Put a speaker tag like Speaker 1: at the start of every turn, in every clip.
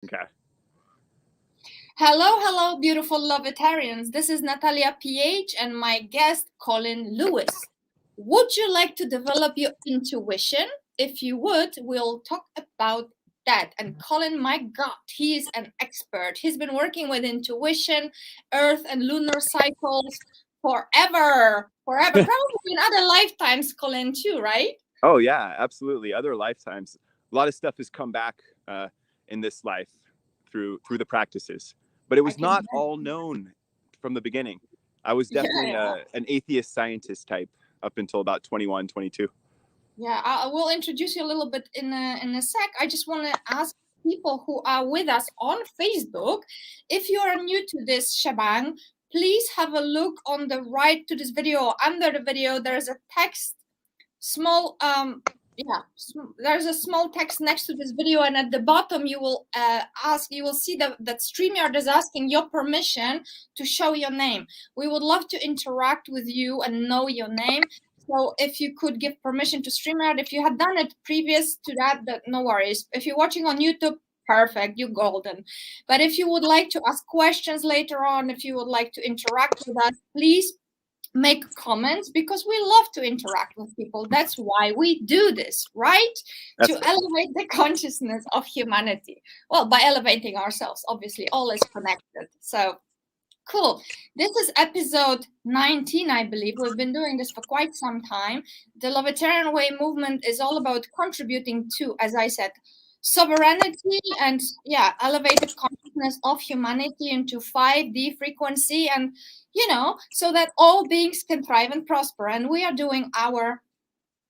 Speaker 1: Okay.
Speaker 2: Hello, hello, beautiful Lovetarians. This is Natalia PH and my guest, Colin Lewis. Would you like to develop your intuition? If you would, we'll talk about that. And Colin, my God, he's an expert. He's been working with intuition, Earth and lunar cycles forever, forever. Probably in other lifetimes, Colin, too, right?
Speaker 1: Oh yeah, absolutely. Other lifetimes. A lot of stuff has come back in this life through the practices, but it
Speaker 2: I
Speaker 1: was
Speaker 2: can
Speaker 1: not
Speaker 2: imagine.
Speaker 1: all known from the beginning. I was
Speaker 2: Yeah,
Speaker 1: definitely
Speaker 2: yeah.
Speaker 1: an atheist scientist type up until about 21, 22.
Speaker 2: Yeah, I will introduce you a little bit in a sec. I just want to ask people who are with us on Facebook, if you are new to this shebang, please have a look on the right to this video or under the video. There's a text, small there's a small text next to this video, and at the bottom you will you will see that StreamYard is asking your permission to show your name. We would love to interact with you and know your name. So if you could give permission to StreamYard, if you had done it previous to that, no worries. If you're watching on YouTube, perfect, you're golden. But if you would like to ask questions later on, if you would like to interact with us, please make comments, because we love to interact with people. That's why we do this, right? To
Speaker 1: That's right.
Speaker 2: elevate the consciousness of humanity. Well, by elevating ourselves, obviously, all is connected. So cool. This is episode 19, I believe. We've been doing this for quite some time. The Lovetarian Way movement is all about contributing to, as I said, sovereignty and elevated consciousness of humanity into 5D frequency, and so that all beings can thrive and prosper. And we are doing our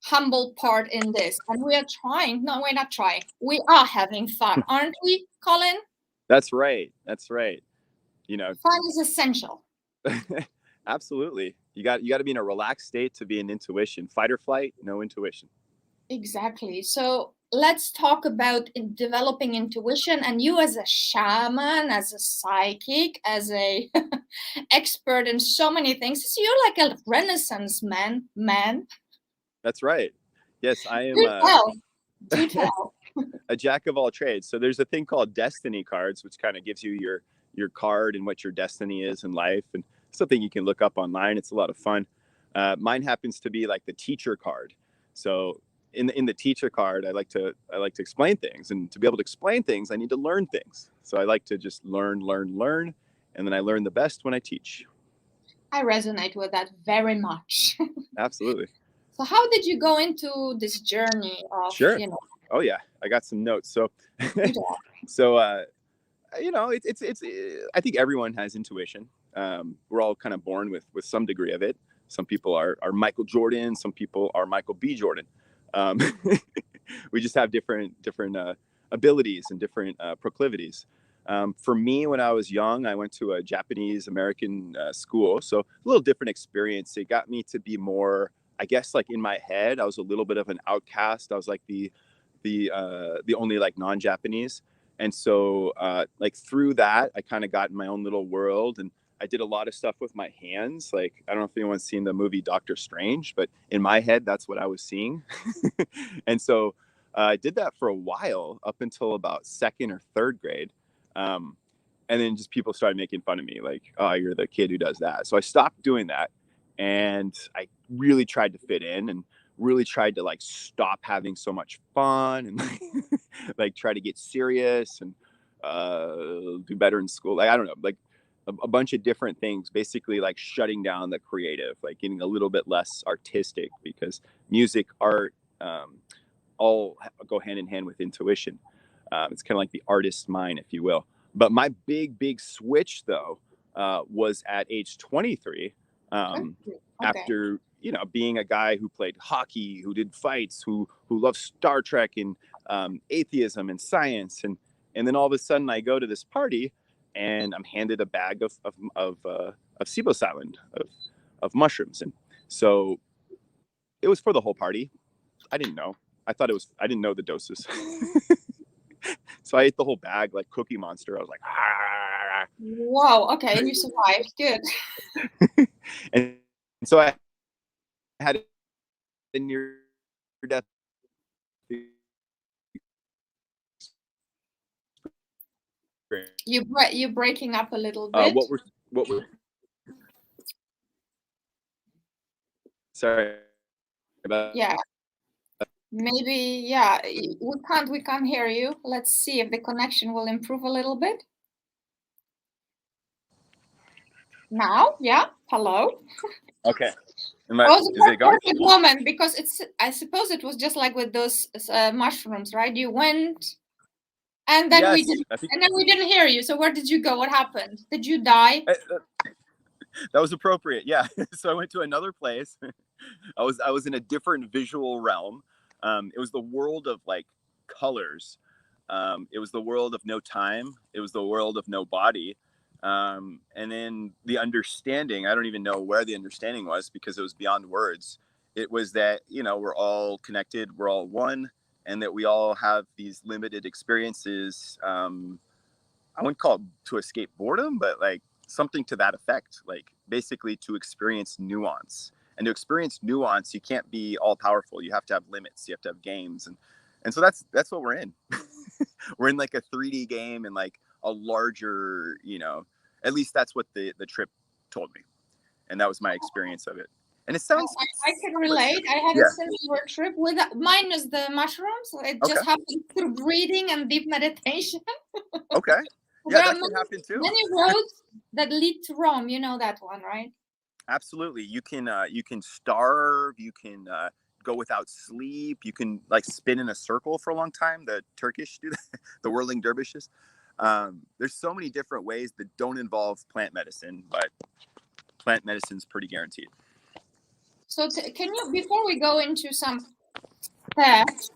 Speaker 2: humble part in this, and we are trying. No, we're not trying. We are having fun, aren't we, Colin?
Speaker 1: That's right. That's right. You know,
Speaker 2: Fun is essential.
Speaker 1: absolutely. You got to be in a relaxed state to be in intuition. Fight or flight, no intuition.
Speaker 2: Exactly. So let's talk about developing intuition, and you as a shaman, as a psychic, as a expert in so many things. So you're like a renaissance man.
Speaker 1: That's right. Yes, I am
Speaker 2: Do tell. Do tell.
Speaker 1: a jack of all trades. So there's a thing called destiny cards, which kind of gives you your card and what your destiny is in life, and something you can look up online. It's a lot of fun. Mine happens to be like the teacher card. So in the teacher card, I like to explain things, and to be able to explain things, I need to learn things. So I like to just learn, and then I learn the best when I teach.
Speaker 2: I resonate with that very much.
Speaker 1: Absolutely.
Speaker 2: So how did you go into this journey of,
Speaker 1: Sure. Oh yeah, I got some notes. So, so it's I think everyone has intuition. We're all kind of born with some degree of it. Some people are Michael Jordan. Some people are Michael B. Jordan. Um, we just have different abilities and different proclivities. For me, when I was young, I went to a Japanese American school, so a little different experience. It got me to be more, I guess, like in my head, I was a little bit of an outcast. I was like the only like non-Japanese, and so like through that, I kind of got in my own little world, and I did a lot of stuff with my hands. Like, I don't know if anyone's seen the movie Doctor Strange, but in my head, that's what I was seeing. And so I did that for a while, up until about second or third grade. Um, and then just people started making fun of me, like, oh, you're the kid who does that. So I stopped doing that. And I really tried to fit in, and really tried to like stop having so much fun, and like try to get serious, and do better in school. Like, I don't know, like a bunch of different things, basically like shutting down the creative, like getting a little bit less artistic, because music, art, all go hand in hand with intuition. It's kind of like the artist's mind, if you will. But my big switch, though, was at age 23,
Speaker 2: Okay.
Speaker 1: after being a guy who played hockey, who did fights, who loved Star Trek and atheism and science, and then all of a sudden I go to this party, and I'm handed a bag of psilocybin, of mushrooms, and so it was for the whole party. I didn't know. I didn't know the doses. So I ate the whole bag like Cookie Monster. I was like, ah.
Speaker 2: Wow. Okay, and you survived. Good.
Speaker 1: And so I had a near death.
Speaker 2: You're breaking up a little bit.
Speaker 1: What we're sorry about.
Speaker 2: Yeah, maybe, yeah, we can't hear you. Let's see if the connection will improve a little bit. Now, yeah, hello.
Speaker 1: Okay.
Speaker 2: Is
Speaker 1: it going?
Speaker 2: perfect moment, because I suppose it was just like with those mushrooms, right? You went, and then
Speaker 1: Yes,
Speaker 2: we didn't hear you. So where did you go? What happened? Did you die?
Speaker 1: That was appropriate. Yeah. So I went to another place. I was in a different visual realm. It was the world of like colors. It was the world of no time. It was the world of no body. And then the understanding, I don't even know where the understanding was because it was beyond words. It was that, we're all connected, we're all one, and that we all have these limited experiences. I wouldn't call it to escape boredom, but like something to that effect, like basically to experience nuance. And to experience nuance, you can't be all powerful. You have to have limits. You have to have games, and so that's what we're in. We're in like a 3D game and like a larger, at least that's what the trip told me, and that was my experience of it. And it sounds.
Speaker 2: I can relate. I had a similar trip with minus the mushrooms. It just happened through breathing and deep meditation.
Speaker 1: Okay. Yeah, that can happen too.
Speaker 2: Many roads that lead to Rome. You know that one, right?
Speaker 1: Absolutely. You can starve. You can go without sleep. You can like spin in a circle for a long time. The Turkish do that. The whirling dervishes. There's so many different ways that don't involve plant medicine, but plant medicine's pretty guaranteed.
Speaker 2: So can you, before we go into some steps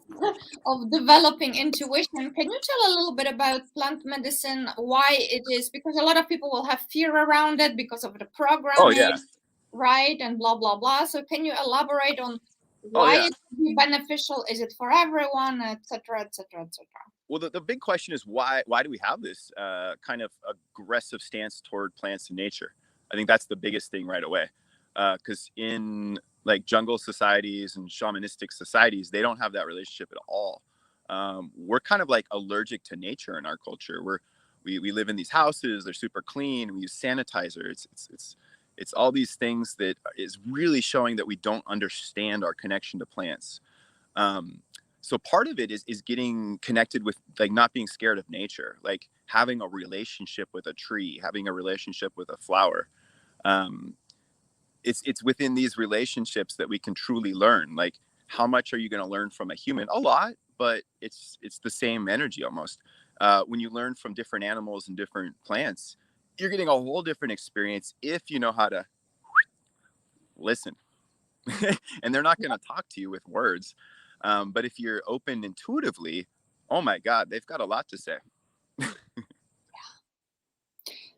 Speaker 2: of developing intuition, can you tell a little bit about plant medicine, why it is? Because a lot of people will have fear around it because of the programming, right? And blah, blah, blah. So can you elaborate on why it can be beneficial? Is it for everyone, etc., etc., etc.?
Speaker 1: Well, the big question is why do we have this kind of aggressive stance toward plants and nature? I think that's the biggest thing right away. Because in like jungle societies and shamanistic societies, they don't have that relationship at all. We're kind of like allergic to nature in our culture. We live in these houses, they're super clean, we use sanitizer. It's all these things that is really showing that we don't understand our connection to plants. So part of it is getting connected with like not being scared of nature, like having a relationship with a tree, having a relationship with a flower. It's within these relationships that we can truly learn. Like, how much are you going to learn from a human? A lot, but it's the same energy almost. When you learn from different animals and different plants, you're getting a whole different experience if you know how to listen. And they're not going to talk to you with words. But if you're open intuitively, oh my God, they've got a lot to say.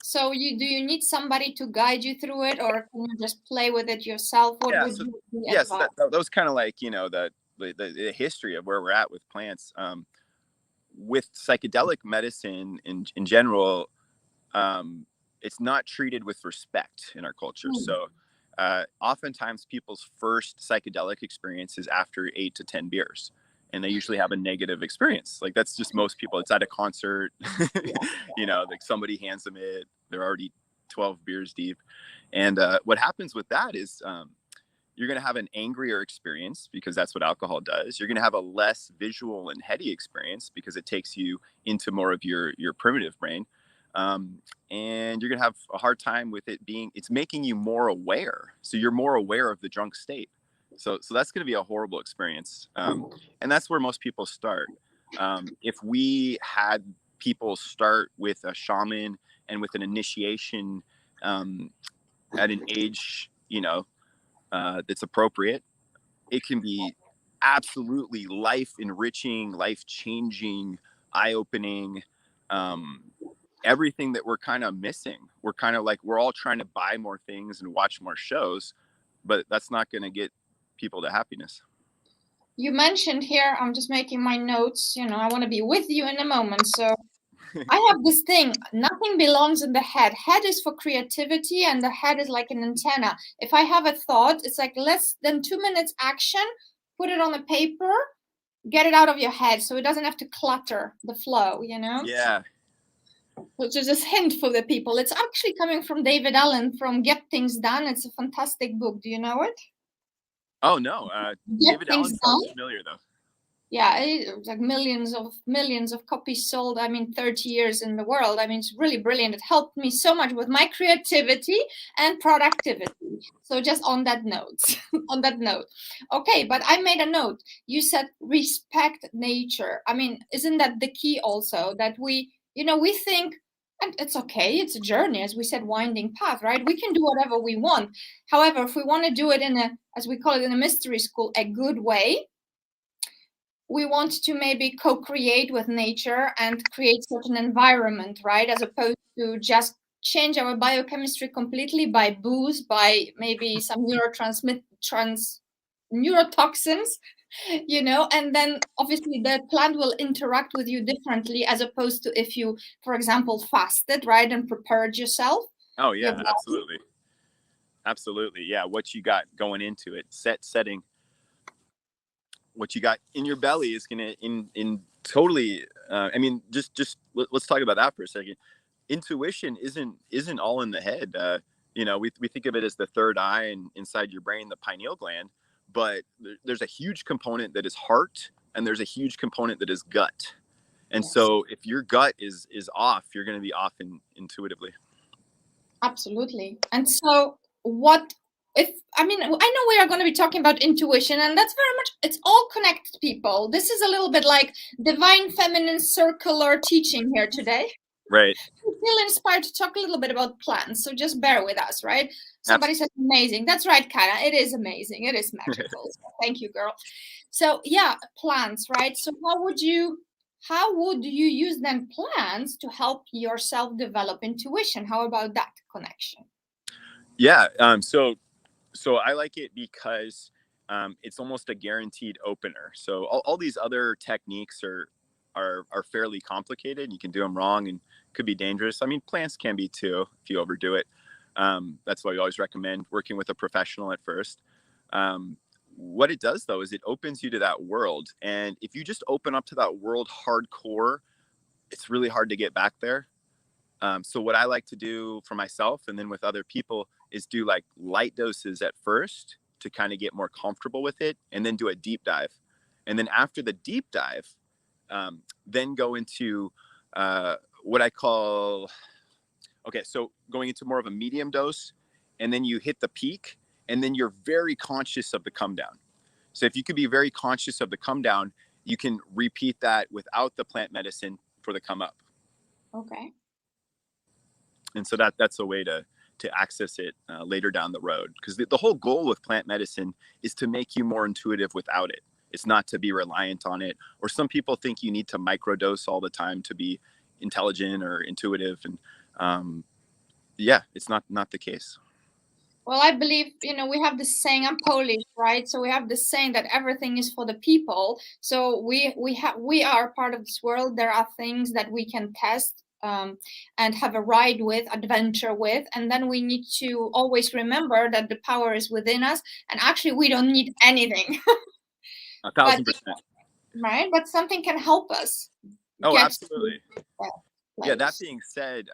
Speaker 2: So do you need somebody to guide you through it, or can you just play with it yourself? What would you advise?
Speaker 1: So that was kind of like, the history of where we're at with plants. With psychedelic medicine in general, it's not treated with respect in our culture. So oftentimes people's first psychedelic experience is after 8 to 10 beers. And they usually have a negative experience. Like that's just most people. It's at a concert, like somebody hands them it. They're already 12 beers deep. And what happens with that is you're going to have an angrier experience because that's what alcohol does. You're going to have a less visual and heady experience because it takes you into more of your primitive brain. And you're going to have a hard time with it's making you more aware. So you're more aware of the drunk state. So that's going to be a horrible experience. And that's where most people start. If we had people start with a shaman and with an initiation at an age, that's appropriate, it can be absolutely life enriching, life changing, eye opening, everything that we're kind of missing. We're kind of like, we're all trying to buy more things and watch more shows, but that's not going to get people to happiness.
Speaker 2: You mentioned here, I'm just making my notes, I want to be with you in a moment. So I have this thing, nothing belongs in the head. Head is for creativity, and the head is like an antenna. If I have a thought, it's like less than 2 minutes action, put it on a paper, get it out of your head so it doesn't have to clutter the flow,
Speaker 1: Yeah.
Speaker 2: So just hint for the people. It's actually coming from David Allen from Get Things Done. It's a fantastic book. Do you know it?
Speaker 1: Oh no,
Speaker 2: Get
Speaker 1: David
Speaker 2: Things
Speaker 1: Allen
Speaker 2: Done.
Speaker 1: sounds familiar though.
Speaker 2: Yeah, it's like millions of copies sold. I mean, 30 years in the world. I mean, it's really brilliant. It helped me so much with my creativity and productivity. So just on that note, on that note. Okay, but I made a note. You said respect nature. I mean, isn't that the key also, that we think, and it's okay, it's a journey, as we said, winding path, right? We can do whatever we want. However, if we want to do it in a, as we call it in a mystery school, a good way, we want to maybe co-create with nature and create such an environment, right? As opposed to just change our biochemistry completely by booze, by maybe some neurotoxins, and then obviously the plant will interact with you differently, as opposed to if you, for example, fasted, right, and prepared yourself.
Speaker 1: Oh yeah, absolutely. Absolutely. Yeah. What you got going into it, setting what you got in your belly is going to in totally I mean, just let's talk about that for a second. Intuition isn't all in the head. We think of it as the third eye and inside your brain, the pineal gland, but there's a huge component that is heart, and there's a huge component that is gut. And
Speaker 2: Yes.
Speaker 1: so if your gut is off, you're going to be off intuitively.
Speaker 2: Absolutely. And so what if, I mean, I know we are going to be talking about intuition, and that's very much, it's all connected, people. This is a little bit like divine feminine circular teaching here today.
Speaker 1: Right.
Speaker 2: I feel inspired to talk a little bit about plants, so just bear with us, right? Somebody says amazing. That's right, Kara. It is amazing. It is magical. So thank you, girl. So yeah, plants, right? So how would you use then plants to help yourself develop intuition? How about that connection?
Speaker 1: Yeah. So I like it because it's almost a guaranteed opener. So all these other techniques are fairly complicated. You can do them wrong and could be dangerous. I mean, plants can be too if you overdo it. That's why we always recommend working with a professional at first. What it does though is it opens you to that world, and if you just open up to that world hardcore, it's really hard to get back there. So what I like to do for myself and then with other people is do like light doses at first to kind of get more comfortable with it, and then do a deep dive. And then after the deep dive, then go into what I call, okay, so going into more of a medium dose, and then you hit the peak, and then you're very conscious of the come down. So if you could be very conscious of the come down, you can repeat that without the plant medicine for the come up.
Speaker 2: Okay.
Speaker 1: And so that's a way to access it later down the road, because the whole goal with plant medicine is to make you more intuitive without it. It's not to be reliant on it. Or some people think you need to microdose all the time to be intelligent or intuitive, and yeah, it's not the case.
Speaker 2: Well, I believe, we have this saying, I'm Polish, right? So we have this saying that everything is for the people. So we are part of this world. There are things that we can test and have a ride with, adventure with. And then we need to always remember that the power is within us. And actually, we don't need anything.
Speaker 1: 1,000%.
Speaker 2: Right? But something can help us.
Speaker 1: Oh, absolutely. Yeah, that being said,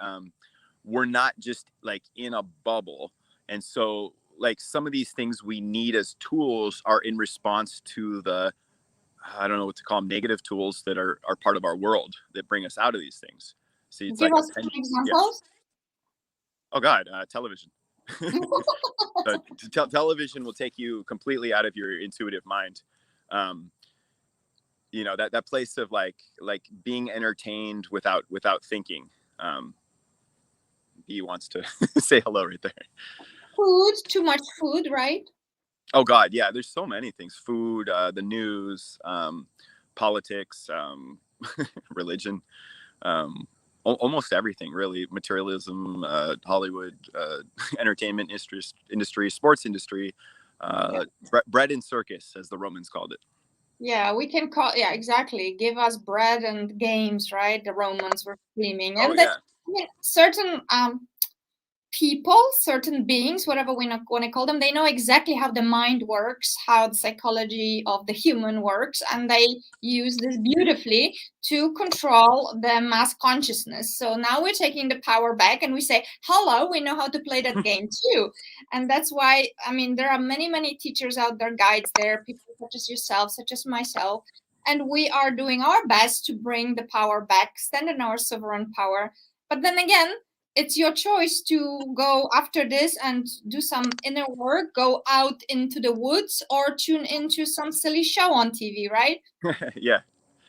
Speaker 1: we're not just like in a bubble. And so like some of these things we need as tools are in response to the, I don't know what to call them, negative tools that are part of our world that bring us out of these things. See, it's
Speaker 2: Give
Speaker 1: like
Speaker 2: us some examples.
Speaker 1: Oh God, television. Television will take you completely out of your intuitive mind. That place of like being entertained without thinking. He wants to say hello right there.
Speaker 2: Food, too much food, right?
Speaker 1: Oh God, yeah. There's so many things: food, the news, politics, religion, almost everything, really. Materialism, Hollywood, entertainment industry, sports industry, bread and circus, as the Romans called it.
Speaker 2: Yeah, we can call, yeah, exactly. Give us bread and games, right? The Romans were screaming. And certain people, certain beings, whatever we want to call them, they know exactly how the mind works, how the psychology of the human works, and they use this beautifully to control the mass consciousness. So now we're taking the power back and we say, hello, we know how to play that game too. And that's why, I mean, there are many, many teachers out there, guides there, people such as yourself, such as myself, and we are doing our best to bring the power back, stand in our sovereign power. But then again, it's your choice to go after this and do some inner work, go out into the woods, or tune into some silly show on TV, right?
Speaker 1: Yeah.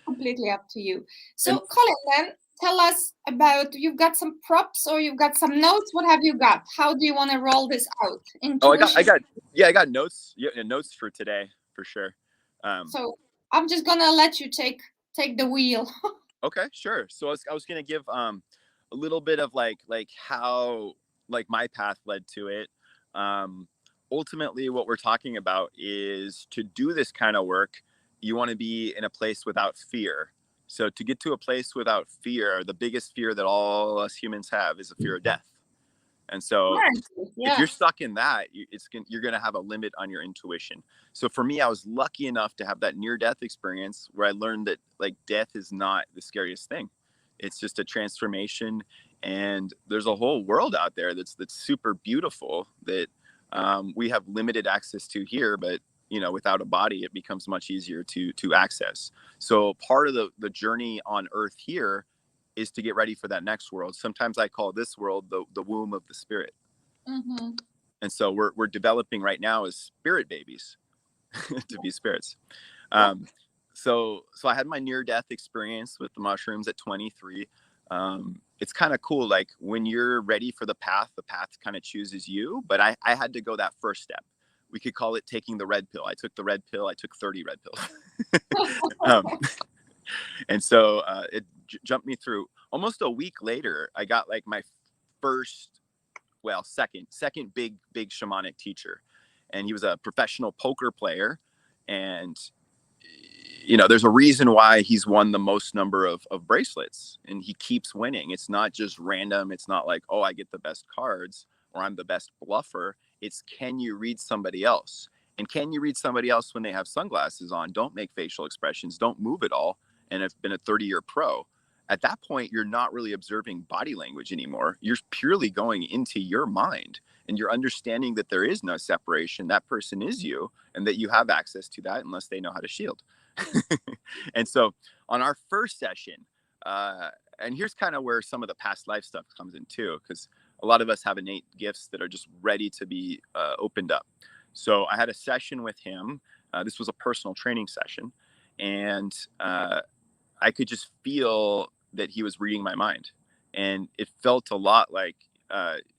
Speaker 2: Completely up to you. So,
Speaker 1: And
Speaker 2: Colin, then tell us about, you've got some props or you've got some notes. What have you got? How do you want to roll this out?
Speaker 1: oh,
Speaker 2: Intuition.
Speaker 1: I got notes. Yeah, notes for today for sure.
Speaker 2: So I'm just gonna let you take the wheel.
Speaker 1: Okay, sure. So I was gonna give a little bit of like how like my path led to it. Um, Ultimately, what we're talking about is to do this kind of work, you want to be in a place without fear. So to get to a place without fear, the biggest fear that all us humans have is a fear of death. And so if
Speaker 2: Yeah.
Speaker 1: you're stuck in that, you're going to have a limit on your intuition. So for me, I was lucky enough to have that near death experience where I learned that like death is not the scariest thing. It's just a transformation, and there's a whole world out there that's super beautiful that we have limited access to here. But you know, without a body, it becomes much easier to access. So part of the journey on Earth here is to get ready for that next world. Sometimes I call this world the womb of the spirit.
Speaker 2: Mm-hmm.
Speaker 1: And so we're developing right now as spirit babies to be spirits. So I had my near death experience with the mushrooms at 23. It's kind of cool. Like when you're ready for the path kind of chooses you. But I had to go that first step. We could call it taking the red pill. I took the red pill. I took 30 red pills. And so it jumped me through. Almost a week later, I got like my first, well, second big shamanic teacher. And he was a professional poker player. And you know, there's a reason why he's won the most number of bracelets, and he keeps winning. It's not just random. It's not like, oh, I get the best cards or I'm the best bluffer. It's, can you read somebody else? And can you read somebody else when they have sunglasses on? Don't make facial expressions. Don't move at all. And I've been a 30-year pro. At that point, you're not really observing body language anymore. You're purely going into your mind, and you're understanding that there is no separation. That person is you, and that you have access to that unless they know how to shield. And so on our first session, and here's kind of where some of the past life stuff comes in too, because a lot of us have innate gifts that are just ready to be opened up. So I had a session with him. This was a personal training session, and I could just feel that he was reading my mind, and it felt a lot like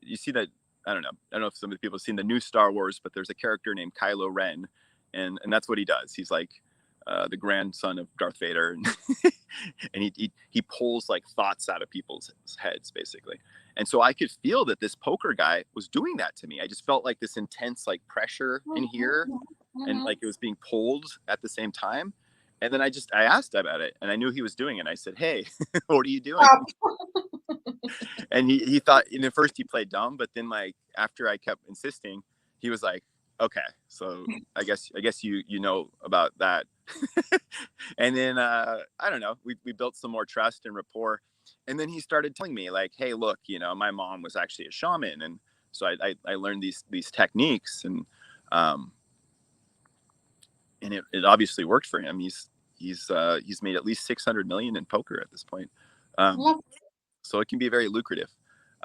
Speaker 1: you see that. I don't know if some of the people have seen the new Star Wars, but there's a character named Kylo Ren, and that's what he does. He's like the grandson of Darth Vader, and, and he pulls like thoughts out of people's heads, basically. And so I could feel that this poker guy was doing that to me. I just felt like this intense like pressure in here, and like it was being pulled at the same time. And then I asked about it, and I knew he was doing it. I said, "Hey, what are you doing?" And he thought, and at first he played dumb, but then like after I kept insisting, he was like, "Okay, so I guess you know about that." And then I don't know, we built some more trust and rapport, and then he started telling me like, "Hey, look, you know, my mom was actually a shaman, and so I learned these techniques, and it obviously worked for him. He's made at least 600 million in poker at this point." So it can be very lucrative.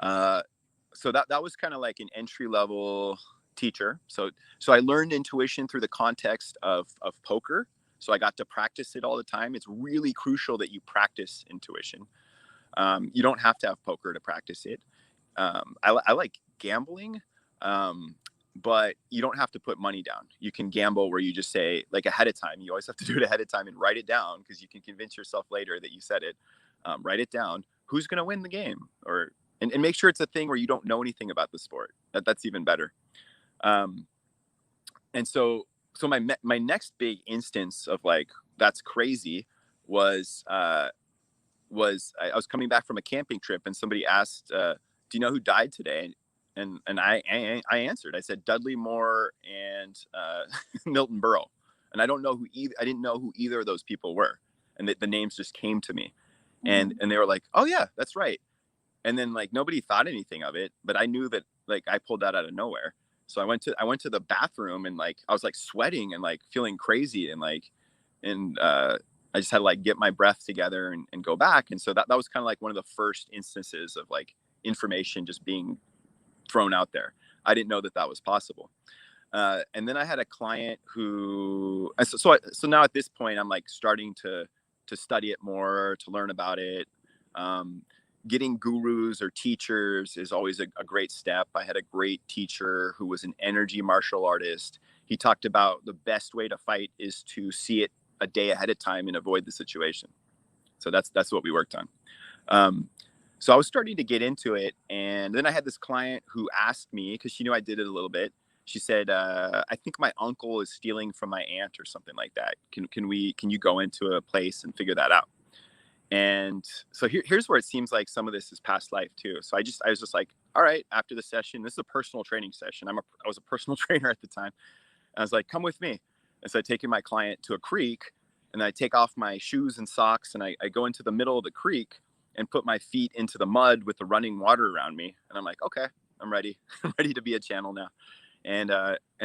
Speaker 1: So that was kind of like an entry level teacher. So I learned intuition through the context of poker. So I got to practice it all the time. It's really crucial that you practice intuition. You don't have to have poker to practice it. I like gambling, but you don't have to put money down. You can gamble where you just say, like, ahead of time. You always have to do it ahead of time and write it down, because you can convince yourself later that you said it. Write it down. Who's going to win the game? And make sure it's a thing where you don't know anything about the sport. That's even better. And so my next big instance of like, that's crazy was I was coming back from a camping trip, and somebody asked, do you know who died today? And I answered. I said Dudley Moore and Milton Berle, and I didn't know who either of those people were, and the names just came to me, and they were like, oh yeah, that's right. And then like nobody thought anything of it, but I knew that like I pulled that out of nowhere. So I went to the bathroom, and like I was like sweating and like feeling crazy, and like I just had to like get my breath together and go back. And so that was kind of like one of the first instances of like information just being thrown out there. I didn't know that was possible. And then I had a client who, so now at this point, I'm like starting to study it more, to learn about it. Getting gurus or teachers is always a great step. I had a great teacher who was an energy martial artist. He talked about the best way to fight is to see it a day ahead of time and avoid the situation. So that's what we worked on. So I was starting to get into it, and then I had this client who asked me, because she knew I did it a little bit. She said, I think my uncle is stealing from my aunt or something like that. Can you go into a place and figure that out? And so here's where it seems like some of this is past life too. So I was just like, all right, after the session, this is a personal training session. I was a personal trainer at the time. I was like, come with me. And so I taken my client to a creek, and I take off my shoes and socks, and I go into the middle of the creek and put my feet into the mud with the running water around me. And I'm like, okay, I'm ready. I'm ready to be a channel now. And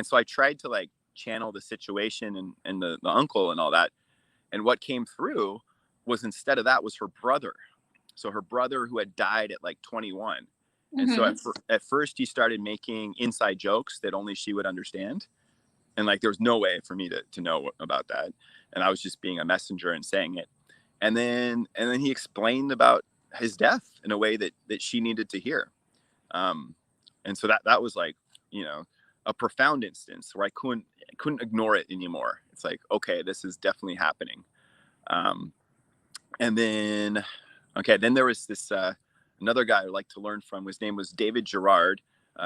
Speaker 1: so I tried to like channel the situation and the uncle and all that. And what came through was, instead of that, was her brother. So her brother, who had died at like 21. And so at first he started making inside jokes that only she would understand. And like, there was no way for me to know about that. And I was just being a messenger and saying it. And then he explained about his death in a way that she needed to hear. And so that was like, a profound instance where I couldn't ignore it anymore. It's like, okay, this is definitely happening. And then there was this another guy I like to learn from. His name was David Gerard.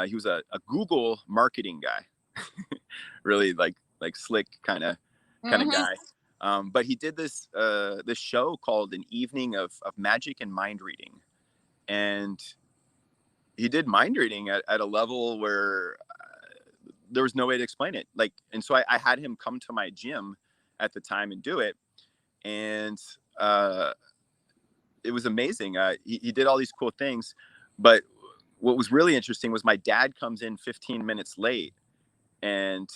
Speaker 1: He was a Google marketing guy, really like slick kind of guy. But he did this show called An Evening of Magic and Mind Reading, and he did mind reading at a level where there was no way to explain it. Like, and so I had him come to my gym at the time and do it, and it was amazing. He did all these cool things, but what was really interesting was my dad comes in 15 minutes late, and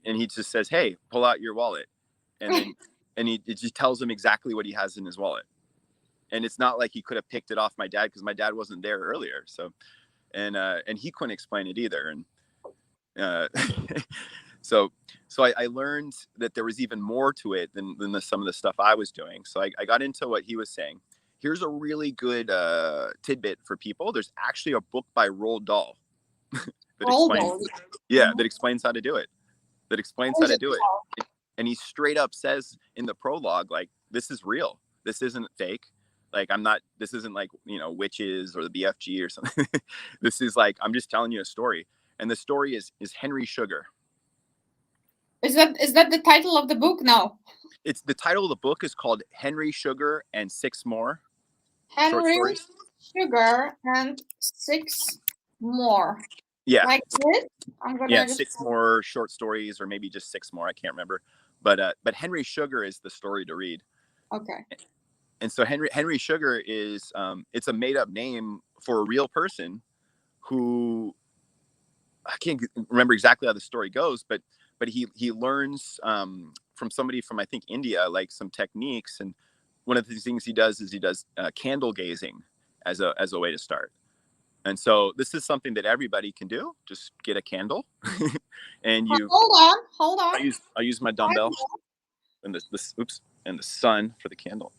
Speaker 1: he just says, "Hey, pull out your wallet." And then it just tells him exactly what he has in his wallet. And it's not like he could have picked it off my dad, because my dad wasn't there earlier. So, and he couldn't explain it either. And so I learned that there was even more to it than some of the stuff I was doing. So I got into what he was saying. Here's a really good tidbit for people. There's actually a book by Roald Dahl that explains how to do it. And he straight up says in the prologue, like, this is real. This isn't fake. Like, this isn't like, witches or the BFG or something. This is like, I'm just telling you a story. And the story is Henry Sugar.
Speaker 2: Is that the title of the book now?
Speaker 1: It's the title of the book is called Henry Sugar and Six More.
Speaker 2: Henry Sugar and Six More.
Speaker 1: Yeah.
Speaker 2: Like this?
Speaker 1: Yeah, 6 more short stories, or maybe just 6 more. I can't remember. But Henry Sugar is the story to read.
Speaker 2: Okay.
Speaker 1: And so Henry Sugar is it's a made up name for a real person who, I can't remember exactly how the story goes, but he learns from somebody from, I think, India, like some techniques. And one of the things he does is candle gazing as a way to start. And so this is something that everybody can do. Just get a candle and you
Speaker 2: hold on.
Speaker 1: I use my dumbbell and and the sun for the candle.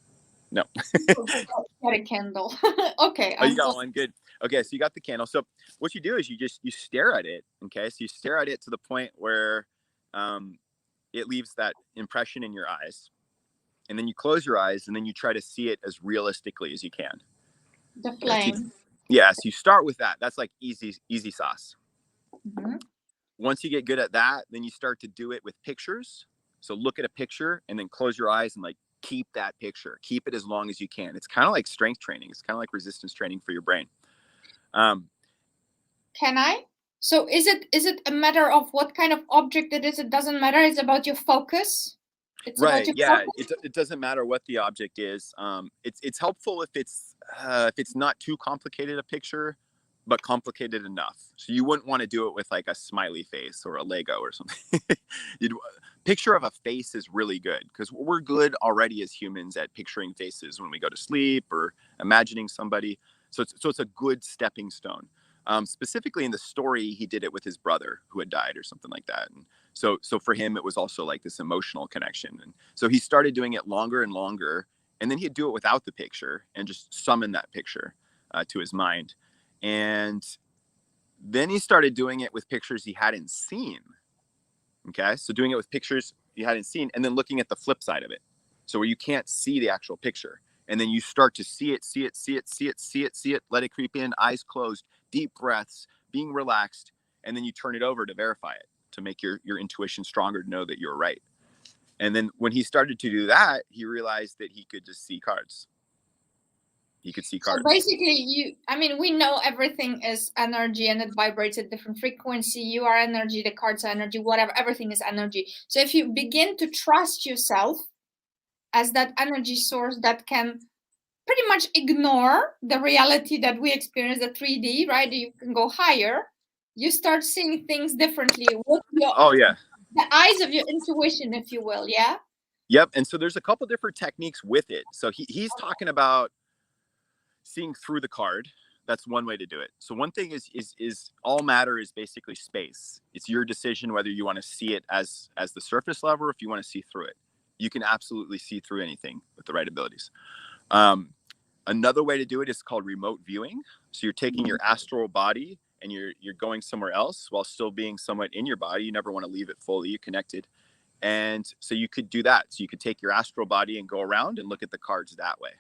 Speaker 1: No.
Speaker 2: Get a candle. Okay.
Speaker 1: Oh, you got one. Good. Okay. So you got the candle. So what you do is you stare at it. Okay. So you stare at it to the point where it leaves that impression in your eyes, and then you close your eyes, and then you try to see it as realistically as you can.
Speaker 2: The flame.
Speaker 1: Yes, you start with that. That's like easy sauce.
Speaker 2: Mm-hmm.
Speaker 1: Once you get good at that, then you start to do it with pictures. So look at a picture and then close your eyes and like keep that picture. Keep it as long as you can. It's kind of like strength training. It's kind of like resistance training for your brain.
Speaker 2: Can I? So is it a matter of what kind of object it is? It doesn't matter. It's about your focus. It's about
Speaker 1: Right.
Speaker 2: your
Speaker 1: Yeah.
Speaker 2: focus.
Speaker 1: It doesn't matter what the object is. It's helpful if it's not too complicated a picture, but complicated enough. So you wouldn't want to do it with like a smiley face or a Lego or something. You'd, picture of a face is really good because we're good already as humans at picturing faces when we go to sleep or imagining somebody. So it's a good stepping stone. Specifically in the story, he did it with his brother who had died or something like that. And so for him, it was also like this emotional connection. And so he started doing it longer and longer. And then he'd do it without the picture and just summon that picture to his mind. And then he started doing it with pictures he hadn't seen. Okay. So doing it with pictures you hadn't seen and then looking at the flip side of it. So where you can't see the actual picture. And then you start to see it, let it creep in, eyes closed, deep breaths, being relaxed. And then you turn it over to verify it, to make your intuition stronger, to know that you're right. And then when he started to do that, he realized that he could just see cards. He could see cards.
Speaker 2: So basically, we know everything is energy and it vibrates at different frequency. You are energy, the cards are energy, whatever, everything is energy. So if you begin to trust yourself as that energy source that can pretty much ignore the reality that we experience, the 3D, right? You can go higher. You start seeing things differently with the eyes of your intuition, if you will. Yeah.
Speaker 1: Yep. And so there's a couple different techniques with it. So he's talking about seeing through the card. That's one way to do it. So one thing is all matter is basically space. It's your decision whether you want to see it as the surface level or if you want to see through it. You can absolutely see through anything with the right abilities. Another way to do it is called remote viewing. So you're taking your astral body and you're going somewhere else while still being somewhat in your body. You never want to leave it fully connected. And so you could do that. So you could take your astral body and go around and look at the cards that way.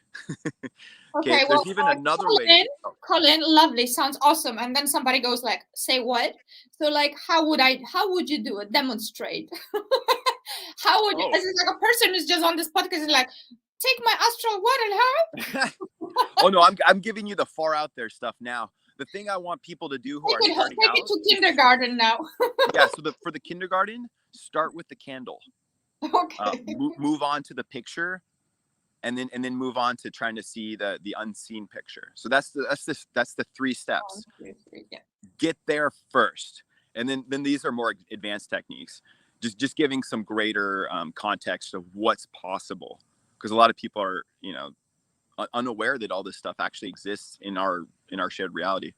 Speaker 2: Okay,
Speaker 1: there's even another way.
Speaker 2: Colin, lovely, sounds awesome. And then somebody goes like, say what? So like, how would you do it? Demonstrate. How would you, as like a person who's just on this podcast is like, take my astral what and how?
Speaker 1: Oh no, I'm giving you the far out there stuff now. The thing I want people to do who are starting out.
Speaker 2: Take it to kindergarten now.
Speaker 1: Yeah, so for the kindergarten, start with the candle.
Speaker 2: Okay.
Speaker 1: Move on to the picture, and then move on to trying to see the unseen picture. So that's the 3 steps. Get there first, and then these are more advanced techniques. Just giving some greater context of what's possible, because a lot of people are unaware that all this stuff actually exists in our shared reality.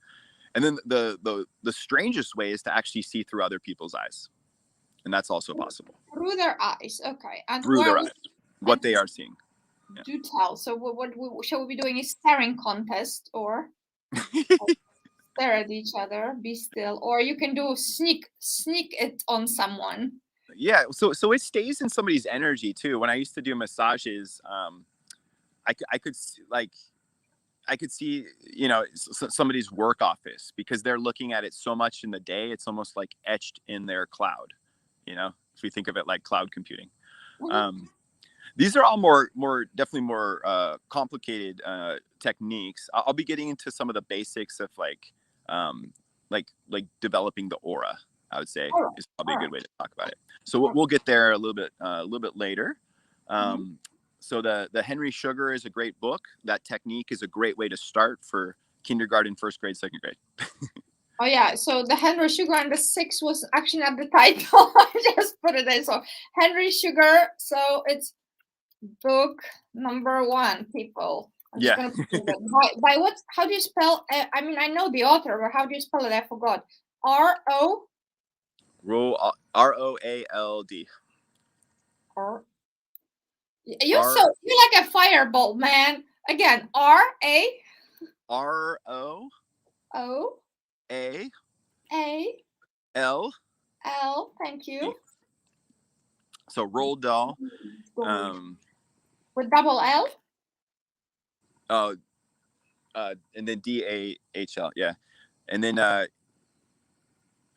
Speaker 1: And then the strangest way is to actually see through other people's eyes, and that's also possible.
Speaker 2: Through their eyes, okay. And
Speaker 1: through their eyes, what they are seeing.
Speaker 2: Yeah. Do tell. So what shall we be doing? A staring contest or stare at each other, be still, or you can do sneak it on someone.
Speaker 1: Yeah, so it stays in somebody's energy too. When I used to do massages, I could see somebody's work office, because they're looking at it so much in the day. It's almost like etched in their cloud, if we think of it like cloud computing. Mm-hmm. These are all definitely more complicated techniques. I'll be getting into some of the basics of like developing the aura, I would say is probably a good way to talk about it. So we'll get there a little bit later. Mm-hmm. So the Henry Sugar is a great book. That technique is a great way to start for kindergarten, first grade, second grade.
Speaker 2: Oh yeah, so the Henry Sugar and the 6 was actually not the title. I just put it in. So Henry Sugar. So it's book number 1, people.
Speaker 1: Yeah.
Speaker 2: By what? How do you spell? I mean, I know the author, but how do you spell it? I forgot. R-O.
Speaker 1: R-O-A-L-D.
Speaker 2: You're like a fireball, man. Again, R-A.
Speaker 1: R-O.
Speaker 2: O.
Speaker 1: A.
Speaker 2: L.
Speaker 1: L.
Speaker 2: Thank you.
Speaker 1: So Roald Dahl.
Speaker 2: With double L.
Speaker 1: Oh. And then D-A-H-L. Yeah. And then a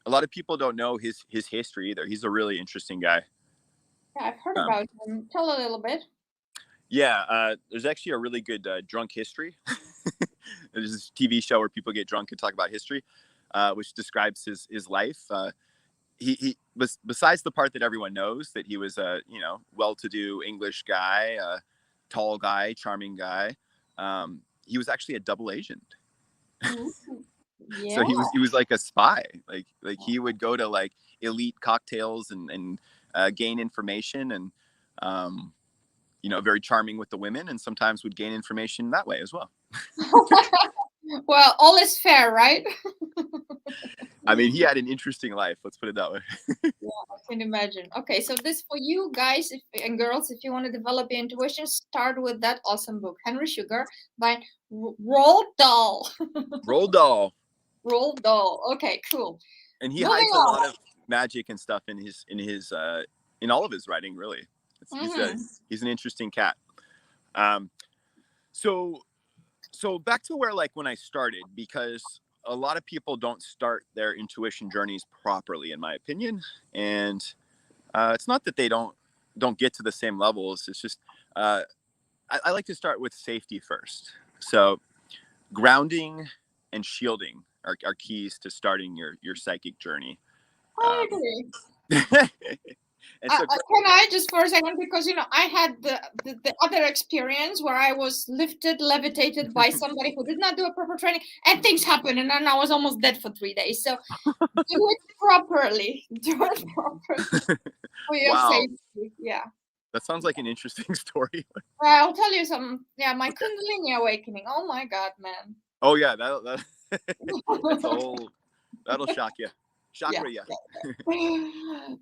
Speaker 1: lot of people don't know his history either. He's a really interesting guy.
Speaker 2: Yeah, I've heard about him. Tell a little bit.
Speaker 1: Yeah, there's actually a really good drunk history. There's this TV show where people get drunk and talk about history. which describes his life. He was, besides the part that everyone knows, that he was a, you know, well-to-do English guy, a tall guy, charming guy. He was actually a double agent.
Speaker 2: Yeah.
Speaker 1: So he was like a spy. Like he would go to like elite cocktails and gain information, and you know, very charming with the women, and sometimes would gain information that way as well.
Speaker 2: Well, all is fair, right?
Speaker 1: I mean, he had an interesting life. Let's put it that way.
Speaker 2: Yeah, I can imagine. Okay, so this for you guys and girls, if you want to develop your intuition, start with that awesome book, Henry Sugar by Roald Dahl.
Speaker 1: Roald Dahl.
Speaker 2: Roald Dahl. Okay, cool.
Speaker 1: And he hides a lot of magic and stuff in his in all of his writing, really. He's an interesting cat. So back to where, like, when I started, because a lot of people don't start their intuition journeys properly, in my opinion. And it's not that they don't get to the same levels. It's just I like to start with safety first. So grounding and shielding are keys to starting your psychic journey.
Speaker 2: I agree.
Speaker 1: And so,
Speaker 2: can I just for a second, because you know I had the other experience where I was levitated by somebody who did not do a proper training, and things happened, and then I was almost dead for 3 days. So do it properly. Do it properly for your safety. Yeah.
Speaker 1: That sounds like an interesting story.
Speaker 2: I'll tell you some. Yeah, my Kundalini awakening. Oh my God, man.
Speaker 1: Oh yeah, that's a whole. That'll shock you.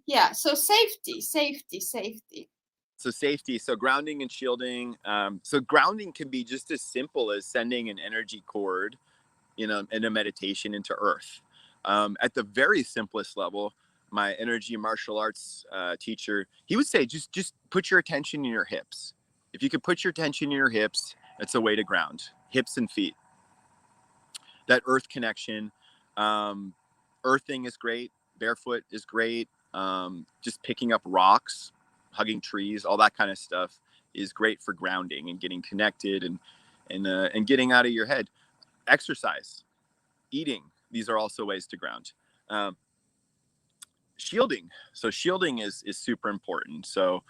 Speaker 2: Yeah. So safety.
Speaker 1: So safety. So grounding and shielding. So grounding can be just as simple as sending an energy cord, in a meditation into Earth. At the very simplest level, my energy martial arts teacher, he would say, just put your attention in your hips. If you could put your attention in your hips, that's a way to ground. Hips and feet. That earth connection. Earthing is great. Barefoot is great. Just picking up rocks, hugging trees, all that kind of stuff is great for grounding and getting connected and getting out of your head. Exercise, eating, these are also ways to ground. Shielding. So shielding is super important. So,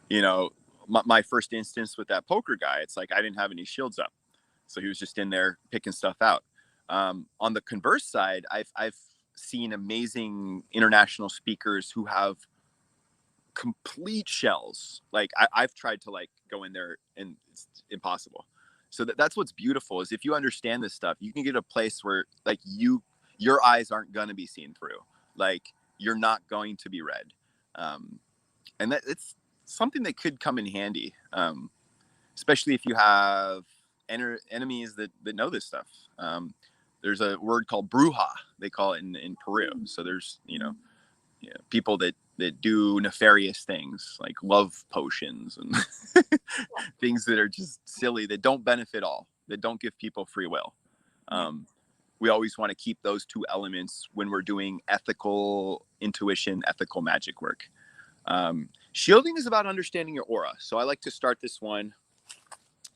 Speaker 1: you know, my first instance with that poker guy, it's like I didn't have any shields up. So he was just in there picking stuff out. On the converse side, I've seen amazing international speakers who have complete shells. Like I've tried to like go in there and it's impossible. So that's what's beautiful, is if you understand this stuff, you can get a place where like your eyes aren't going to be seen through. Like you're not going to be read. And that it's something that could come in handy, especially if you have enemies that know this stuff. There's a word called bruja, they call it in Peru. So there's, people that do nefarious things like love potions and things that are just silly, that don't benefit all, that don't give people free will. We always want to keep those two elements when we're doing ethical intuition, ethical magic work. Shielding is about understanding your aura. So I like to start this one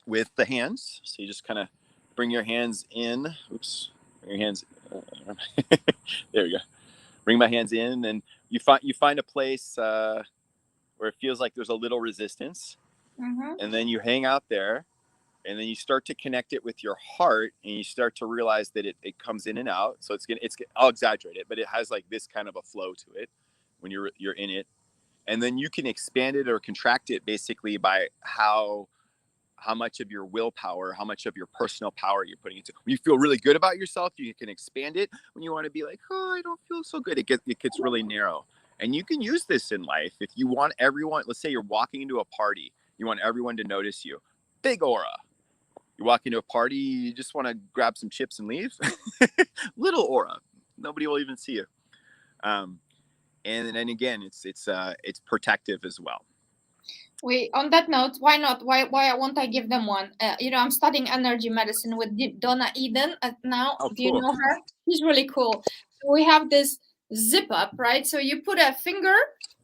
Speaker 1: with the hands. So you just kind of bring your hands in. Oops. Bring your hands. There we go. Bring my hands in, and you find a place where it feels like there's a little resistance, and then you hang out there, and then you start to connect it with your heart, and you start to realize that it comes in and out. So I'll exaggerate it, but it has like this kind of a flow to it when you're in it, and then you can expand it or contract it basically by how much of your willpower, how much of your personal power you're putting into. When you feel really good about yourself, you can expand it. When you want to be like, oh, I don't feel so good, it gets really narrow. And you can use this in life. If you want everyone, let's say you're walking into a party, you want everyone to notice you. Big aura. You walk into a party, you just want to grab some chips and leave. Little aura. Nobody will even see you. And then again, it's protective as well.
Speaker 2: On that note, why not? Why won't I give them one? I'm studying energy medicine with Donna Eden now.
Speaker 1: Oh,
Speaker 2: do you know her? She's really cool. So we have this zip up, right? So you put a finger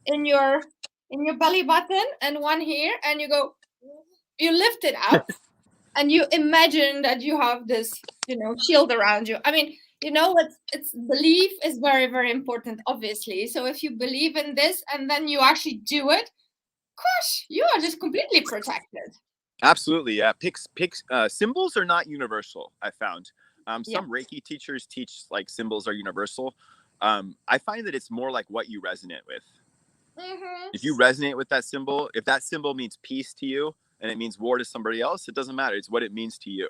Speaker 2: in your belly button and one here, and you lift it up, and you imagine that you have this, shield around you. I mean, you know, it's belief is very, very important, obviously. So if you believe in this and then you actually do it, gosh, you are just completely protected.
Speaker 1: Absolutely, yeah. Symbols are not universal, I found.
Speaker 2: Yeah.
Speaker 1: Some Reiki teachers teach like symbols are universal. I find that it's more like what you resonate with. If you resonate with that symbol, if that symbol means peace to you and it means war to somebody else, it doesn't matter. It's what it means to you.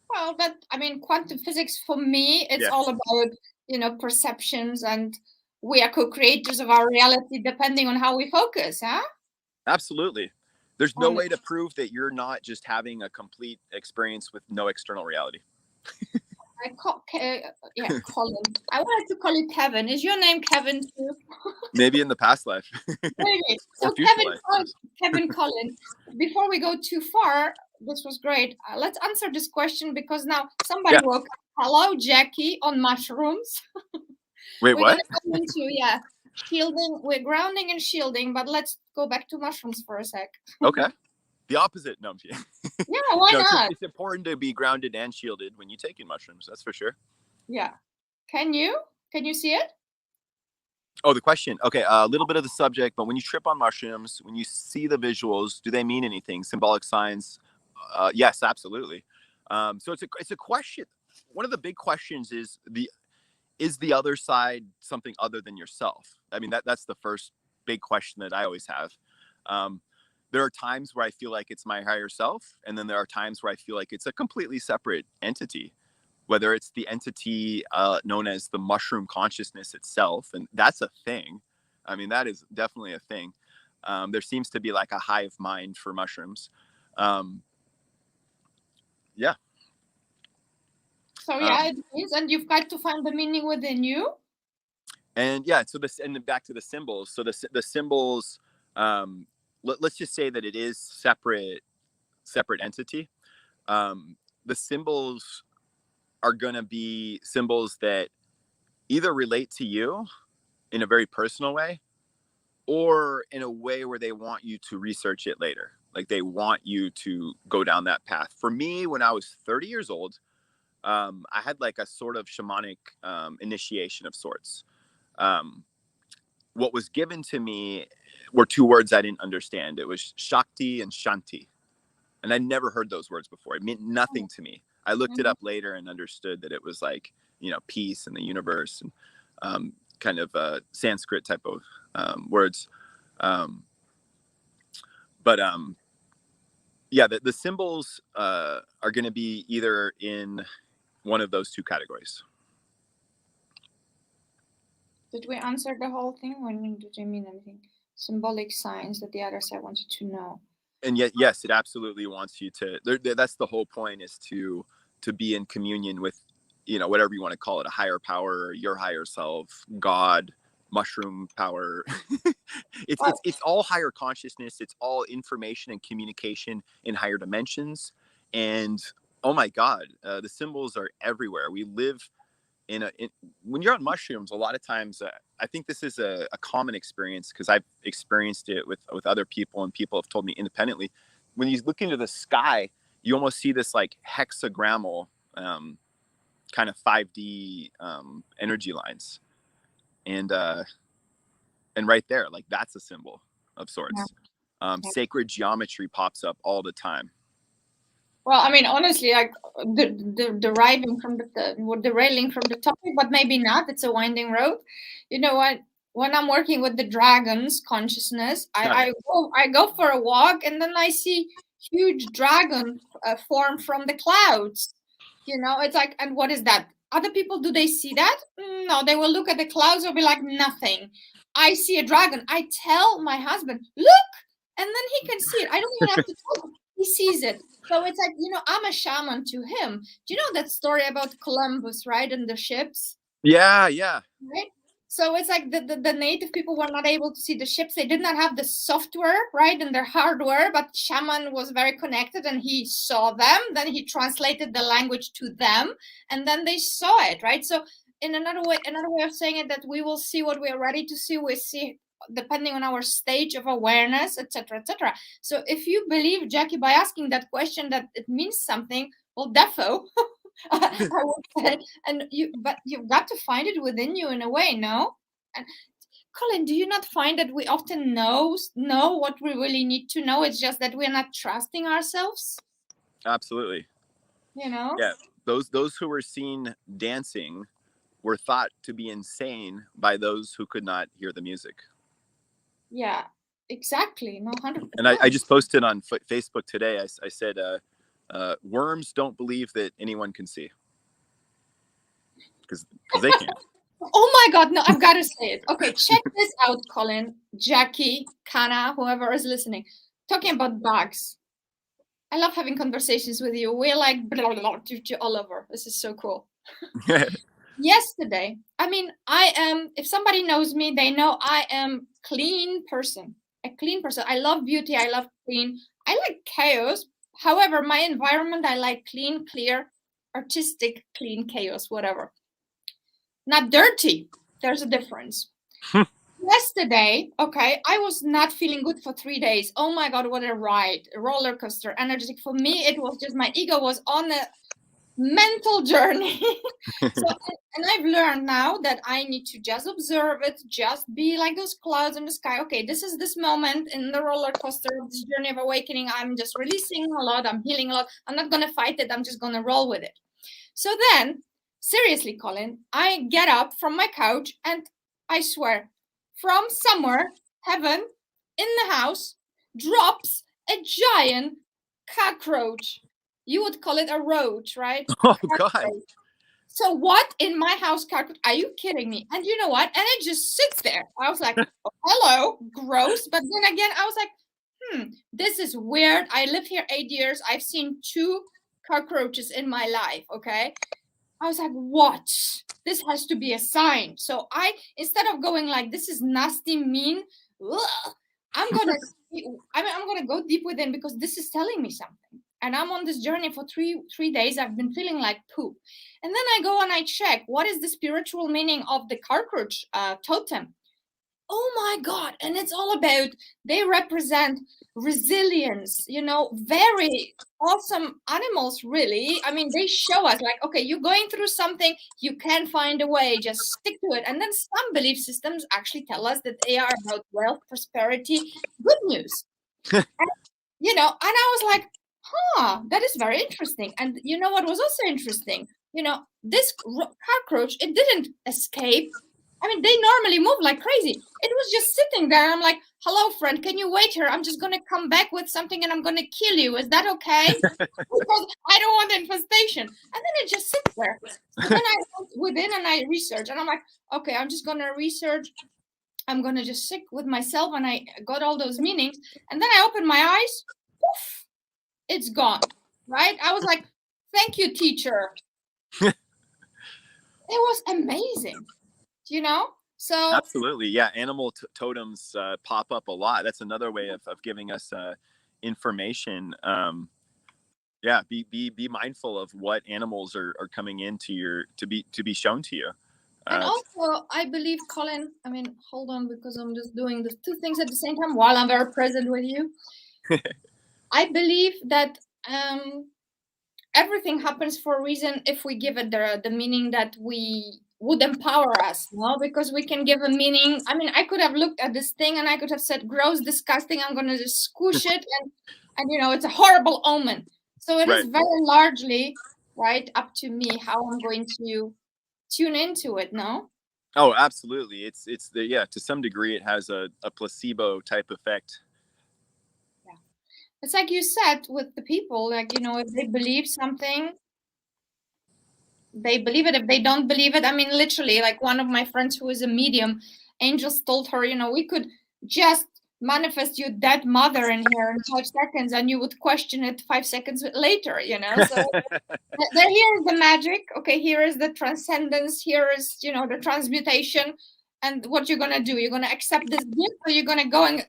Speaker 2: Well, that, I mean, quantum physics for me, it's
Speaker 1: Yeah.
Speaker 2: all about, you know, perceptions, and we are co-creators of our reality depending on how we focus, huh?
Speaker 1: Absolutely. There's no
Speaker 2: On
Speaker 1: way to prove that you're not just having a complete experience with no external reality.
Speaker 2: yeah, Colin. I wanted to call you Kevin. Is your name Kevin too?
Speaker 1: Maybe in the past life.
Speaker 2: Maybe.
Speaker 1: Or
Speaker 2: So
Speaker 1: future life.
Speaker 2: Kevin Colin. Before we go too far, this was great. Let's answer this question because now somebody
Speaker 1: Yeah.
Speaker 2: woke up. Hello, Jackie on mushrooms.
Speaker 1: Wait,
Speaker 2: We're
Speaker 1: what?
Speaker 2: gonna come into, yeah, shielding. We're grounding and shielding, but let's go back to mushrooms for a sec.
Speaker 1: Okay. The opposite. No, I'm kidding.
Speaker 2: Yeah, why
Speaker 1: No,
Speaker 2: not?
Speaker 1: it's important to be grounded and shielded when you take in mushrooms. That's for sure.
Speaker 2: Yeah. Can you see it?
Speaker 1: Oh, the question. Okay, a little bit of the subject, but when you trip on mushrooms, when you see the visuals, do they mean anything? Symbolic signs? Yes, absolutely. So it's a question. One of the big questions is the other side something other than yourself? I mean, that's the first big question that I always have. There are times where I feel like it's my higher self, and then there are times where I feel like it's a completely separate entity, whether it's the entity known as the mushroom consciousness itself, and that's a thing. I mean, that is definitely a thing. There seems to be like a hive mind for mushrooms. Yeah.
Speaker 2: So yeah, it is, and you've got to find the meaning within you.
Speaker 1: And yeah, so this, and then back to the symbols. So the symbols, let's just say that it is separate entity. The symbols are going to be symbols that either relate to you in a very personal way, or in a way where they want you to research it later. Like they want you to go down that path. For me, when I was 30 years old, I had like a sort of shamanic initiation of sorts. What was given to me were two words I didn't understand. It was Shakti and Shanti. And I never heard those words before. It meant nothing to me. I looked it up later and understood that it was like, you know, peace in the universe and kind of Sanskrit type of words. But yeah, the symbols are going to be either in one of those two categories.
Speaker 2: Did we answer the whole thing? When did you mean anything? Symbolic signs that the other side wanted to know.
Speaker 1: And yet, yes, it absolutely wants you to. That's the whole point, is to be in communion with, you know, whatever you want to call it, a higher power, your higher self, God, mushroom power. It's all higher consciousness. It's all information and communication in higher dimensions. And oh my God, the symbols are everywhere. We live when you're on mushrooms, a lot of times, I think this is a common experience because I've experienced it with other people, and people have told me independently. When you look into the sky, you almost see this like hexagrammal kind of 5D energy lines, and right there, like that's a symbol of sorts. Yeah. Sacred geometry pops up all the time.
Speaker 2: Well, I mean, honestly, like the deriving from the derailing from the topic, but maybe not. It's a winding road. You know what? When I'm working with the dragon's consciousness, I go for a walk, and then I see huge dragon form from the clouds. You know, it's like, and what is that? Other people, do they see that? No, they will look at the clouds and be like, nothing. I see a dragon. I tell my husband, look, and then he can see it. I don't even have to tell him. He sees it. So it's like, you know, I'm a shaman to him. Do you know that story about Columbus, right? And the ships?
Speaker 1: Yeah.
Speaker 2: Right? So it's like the native people were not able to see the ships. They did not have the software, right, and their hardware, but Shaman was very connected and he saw them. Then he translated the language to them, and then they saw it, right? So in another way of saying it, that we will see what we are ready to see. We see depending on our stage of awareness, etc., etc. So if you believe, Jackie, by asking that question that it means something, well, defo. I would say. But you've got to find it within you in a way, no? And Colin, do you not find that we often know what we really need to know? It's just that we're not trusting ourselves.
Speaker 1: Absolutely.
Speaker 2: You know?
Speaker 1: Yeah. Those who were seen dancing were thought to be insane by those who could not hear the music.
Speaker 2: Yeah, exactly. No, 100%.
Speaker 1: And I just posted on Facebook today. I said, worms don't believe that anyone can see, because they can't.
Speaker 2: Oh my God, no, I've got to say it. Okay, check this out, Colin, Jackie, Kana, whoever is listening. Talking about bugs. I love having conversations with you. We're like blah, blah, blah, all over. This is so cool. Yesterday, I mean, I am, if somebody knows me, they know I am a clean person. I love beauty. I love clean. I like chaos. However, my environment, I like clean, clear, artistic, clean chaos, whatever. Not dirty. There's a difference. Yesterday, okay, I was not feeling good for 3 days. Oh my God, what a ride. A roller coaster, energetic. For me, it was just my ego was on a mental journey. And I've learned now that I need to just observe it, just be like those clouds in the sky. Okay, this is this moment in the roller coaster of this journey of awakening. I'm just releasing a lot. I'm healing a lot. I'm not going to fight it. I'm just going to roll with it. So then, seriously, Colin, I get up from my couch and I swear, from somewhere, heaven, in the house, drops a giant cockroach. You would call it a roach, right?
Speaker 1: Oh, God.
Speaker 2: So what in my house, cockroach? Are you kidding me? And you know what? And it just sits there. I was like, oh, hello, gross. But then again, I was like, this is weird. I live here 8 years. I've seen 2 cockroaches in my life, okay? I was like, what? This has to be a sign. So instead of going like, this is nasty, mean, I'm gonna go deep within because this is telling me something. And I'm on this journey for three days. I've been feeling like poop. And then I go and I check what is the spiritual meaning of the cockroach totem. Oh my God. And it's all about, they represent resilience, very awesome animals, really. I mean, they show us like, okay, you're going through something, you can find a way, just stick to it. And then some belief systems actually tell us that they are about wealth, prosperity, good news. And I was like, that is very interesting. And you know what was also interesting? This cockroach, it didn't escape. I mean, they normally move like crazy. It was just sitting there. I'm like, hello, friend, can you wait here? I'm just going to come back with something and I'm going to kill you. Is that okay? Because I don't want infestation. And then it just sits there. So then I went within and I researched. And I'm like, okay, I'm just going to research. I'm going to just sit with myself. And I got all those meanings. And then I opened my eyes. Poof, it's gone. Right? I was like, thank you, teacher. It was amazing. So
Speaker 1: absolutely, yeah. Animal totems pop up a lot. That's another way of giving us information. Yeah, be mindful of what animals are coming into to be shown to you.
Speaker 2: And also, I believe, Colin, I mean, hold on, because I'm just doing the 2 things at the same time while I'm very present with you. I believe that everything happens for a reason if we give it the meaning that we would empower us, because we can give a meaning. I mean, I could have looked at this thing and I could have said, gross, disgusting, I'm going to just squish it. And it's a horrible omen. So it is very largely, right, up to me how I'm going to tune into it, no?
Speaker 1: Oh, absolutely. It's to some degree, it has a placebo type effect.
Speaker 2: Yeah. It's like you said with the people, like, if they believe something, they believe it. If they don't believe it, I mean, literally, like one of my friends who is a medium, angels told her, we could just manifest your dead mother in here in 5 seconds and you would question it 5 seconds later, So here is the magic. Okay, here is the transcendence. Here is, the transmutation. And what you're going to do, you're going to accept this gift, or you're going to go and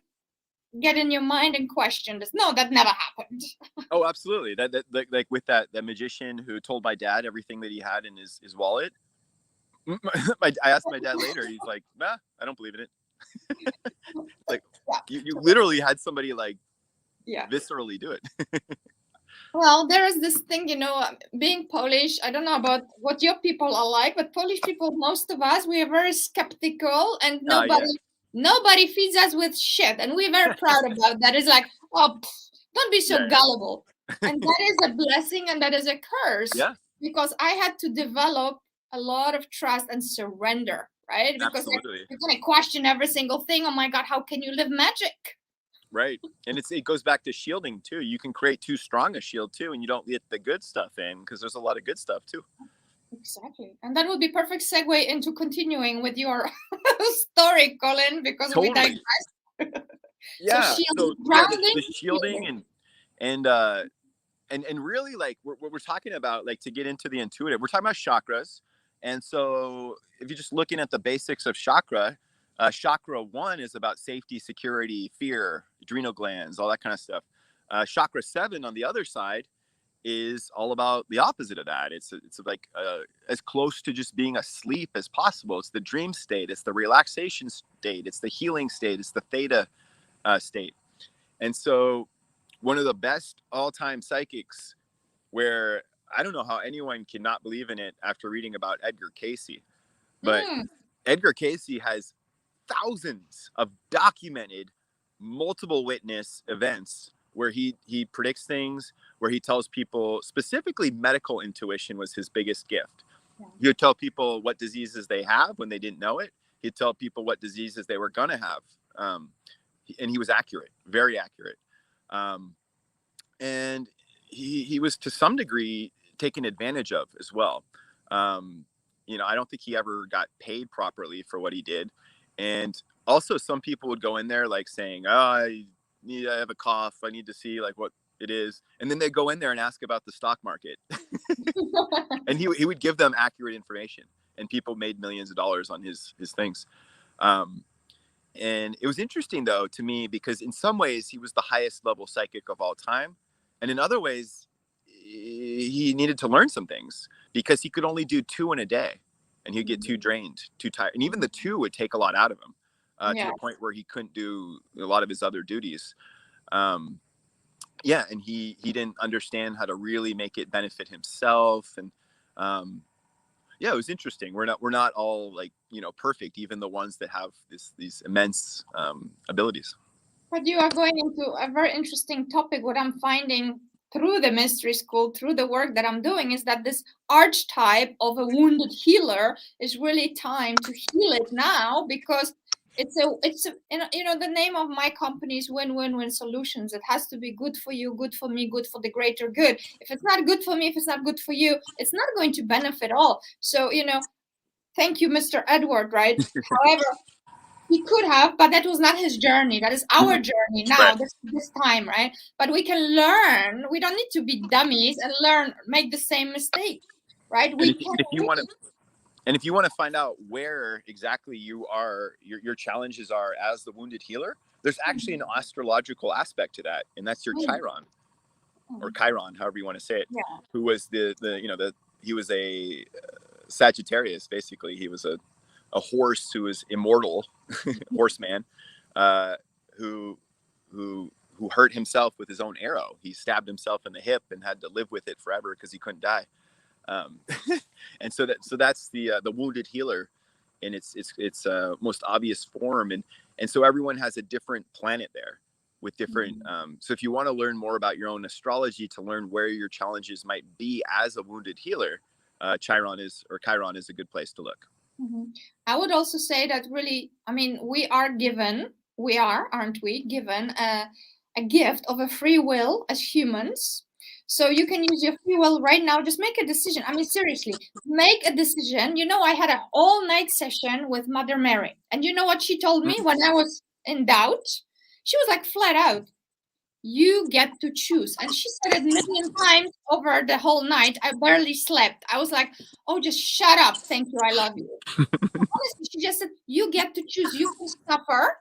Speaker 2: get in your mind and question this. No, that never happened.
Speaker 1: Oh, absolutely. That like with that magician who told my dad everything that he had in his wallet. I asked my dad later. He's like, nah, I don't believe in it. Like, you literally had somebody like viscerally do it.
Speaker 2: Well, there is this thing, being Polish, I don't know about what your people are like, but Polish people, most of us, we are very skeptical, and
Speaker 1: Yeah.
Speaker 2: nobody feeds us with shit. And we're very proud about that. It's like, oh, don't be so
Speaker 1: Yeah.
Speaker 2: gullible. And that is a blessing and that is a curse,
Speaker 1: Yeah.
Speaker 2: because I had to develop a lot of trust and surrender, right? Because
Speaker 1: Absolutely.
Speaker 2: you're going to question every single thing. Oh my God, how can you live magic?
Speaker 1: Right. And it goes back to shielding too. You can create too strong a shield too, and you don't get the good stuff in, because there's a lot of good stuff too.
Speaker 2: Exactly. And that would be perfect segue into continuing with your story, Colin, because we
Speaker 1: Totally.
Speaker 2: digress.
Speaker 1: Yeah.
Speaker 2: Shielding,
Speaker 1: Yeah,
Speaker 2: grounding,
Speaker 1: the shielding and really, like, what we're talking about, like, to get into the intuitive, we're talking about chakras. And so if you're just looking at the basics of chakra, chakra 1 is about safety, security, fear, adrenal glands, all that kind of stuff. Chakra 7 on the other side is all about the opposite of that. It's like as close to just being asleep as possible. It's the dream state. It's the relaxation state. It's the healing state. It's the theta state. And so one of the best all-time psychics, where I don't know how anyone cannot believe in it after reading about Edgar Cayce, but Edgar Cayce has thousands of documented multiple witness events where he predicts things, where he tells people, specifically medical intuition was his biggest gift. Yeah. He would tell people what diseases they have when they didn't know it. He'd tell people what diseases they were going to have. And he was accurate, very accurate. And he was to some degree taken advantage of as well. I don't think he ever got paid properly for what he did. And also some people would go in there like saying, oh, I have a cough. I need to see like what it is. And then they go in there and ask about the stock market. And he would give them accurate information, and people made millions of dollars on his things. And it was interesting though to me, because in some ways he was the highest level psychic of all time. And in other ways, he needed to learn some things, because he could only do 2 in a day, and he'd get too drained, too tired. And even the 2 would take a lot out of him, to the point where he couldn't do a lot of his other duties. And he didn't understand how to really make it benefit himself. And it was interesting. We're not all like, perfect, even the ones that have these immense abilities.
Speaker 2: But you are going into a very interesting topic. What I'm finding through the mystery school, through the work that I'm doing, is that this archetype of a wounded healer is really time to heal it now, because it's the name of my company is win-win-win solutions. It has to be good for you, good for me, good for the greater good. If it's not good for me, if it's not good for you, it's not going to benefit all. So, thank you, Mr. Edward, right? However, he could have, but that was not his journey. That is our journey now,
Speaker 1: right.
Speaker 2: this time, right? But we can learn. We don't need to be dummies and make the same mistake, right?
Speaker 1: If you want to find out where exactly your challenges are as the wounded healer, there's actually an astrological aspect to that, and that's your Chiron, or Chiron, however you want to say it.
Speaker 2: Yeah.
Speaker 1: Who was he was a Sagittarius, basically. He was a horse who was immortal, horseman, who hurt himself with his own arrow. He stabbed himself in the hip and had to live with it forever because he couldn't die. And so that's the wounded healer in its most obvious form. And so everyone has a different planet there with different. So if you want to learn more about your own astrology, to learn where your challenges might be as a wounded healer, Chiron is a good place to look.
Speaker 2: I would also say that really, aren't we given a gift of a free will as humans? So you can use your free will right now. Just make a decision. Seriously, make a decision. I had an all-night session with Mother Mary. And you know what she told me when I was in doubt? She was like flat out, you get to choose. And she said it a million times over the whole night. I barely slept. I was like, oh, just shut up. Thank you. I love you. Honestly, she just said, you get to choose. You can suffer,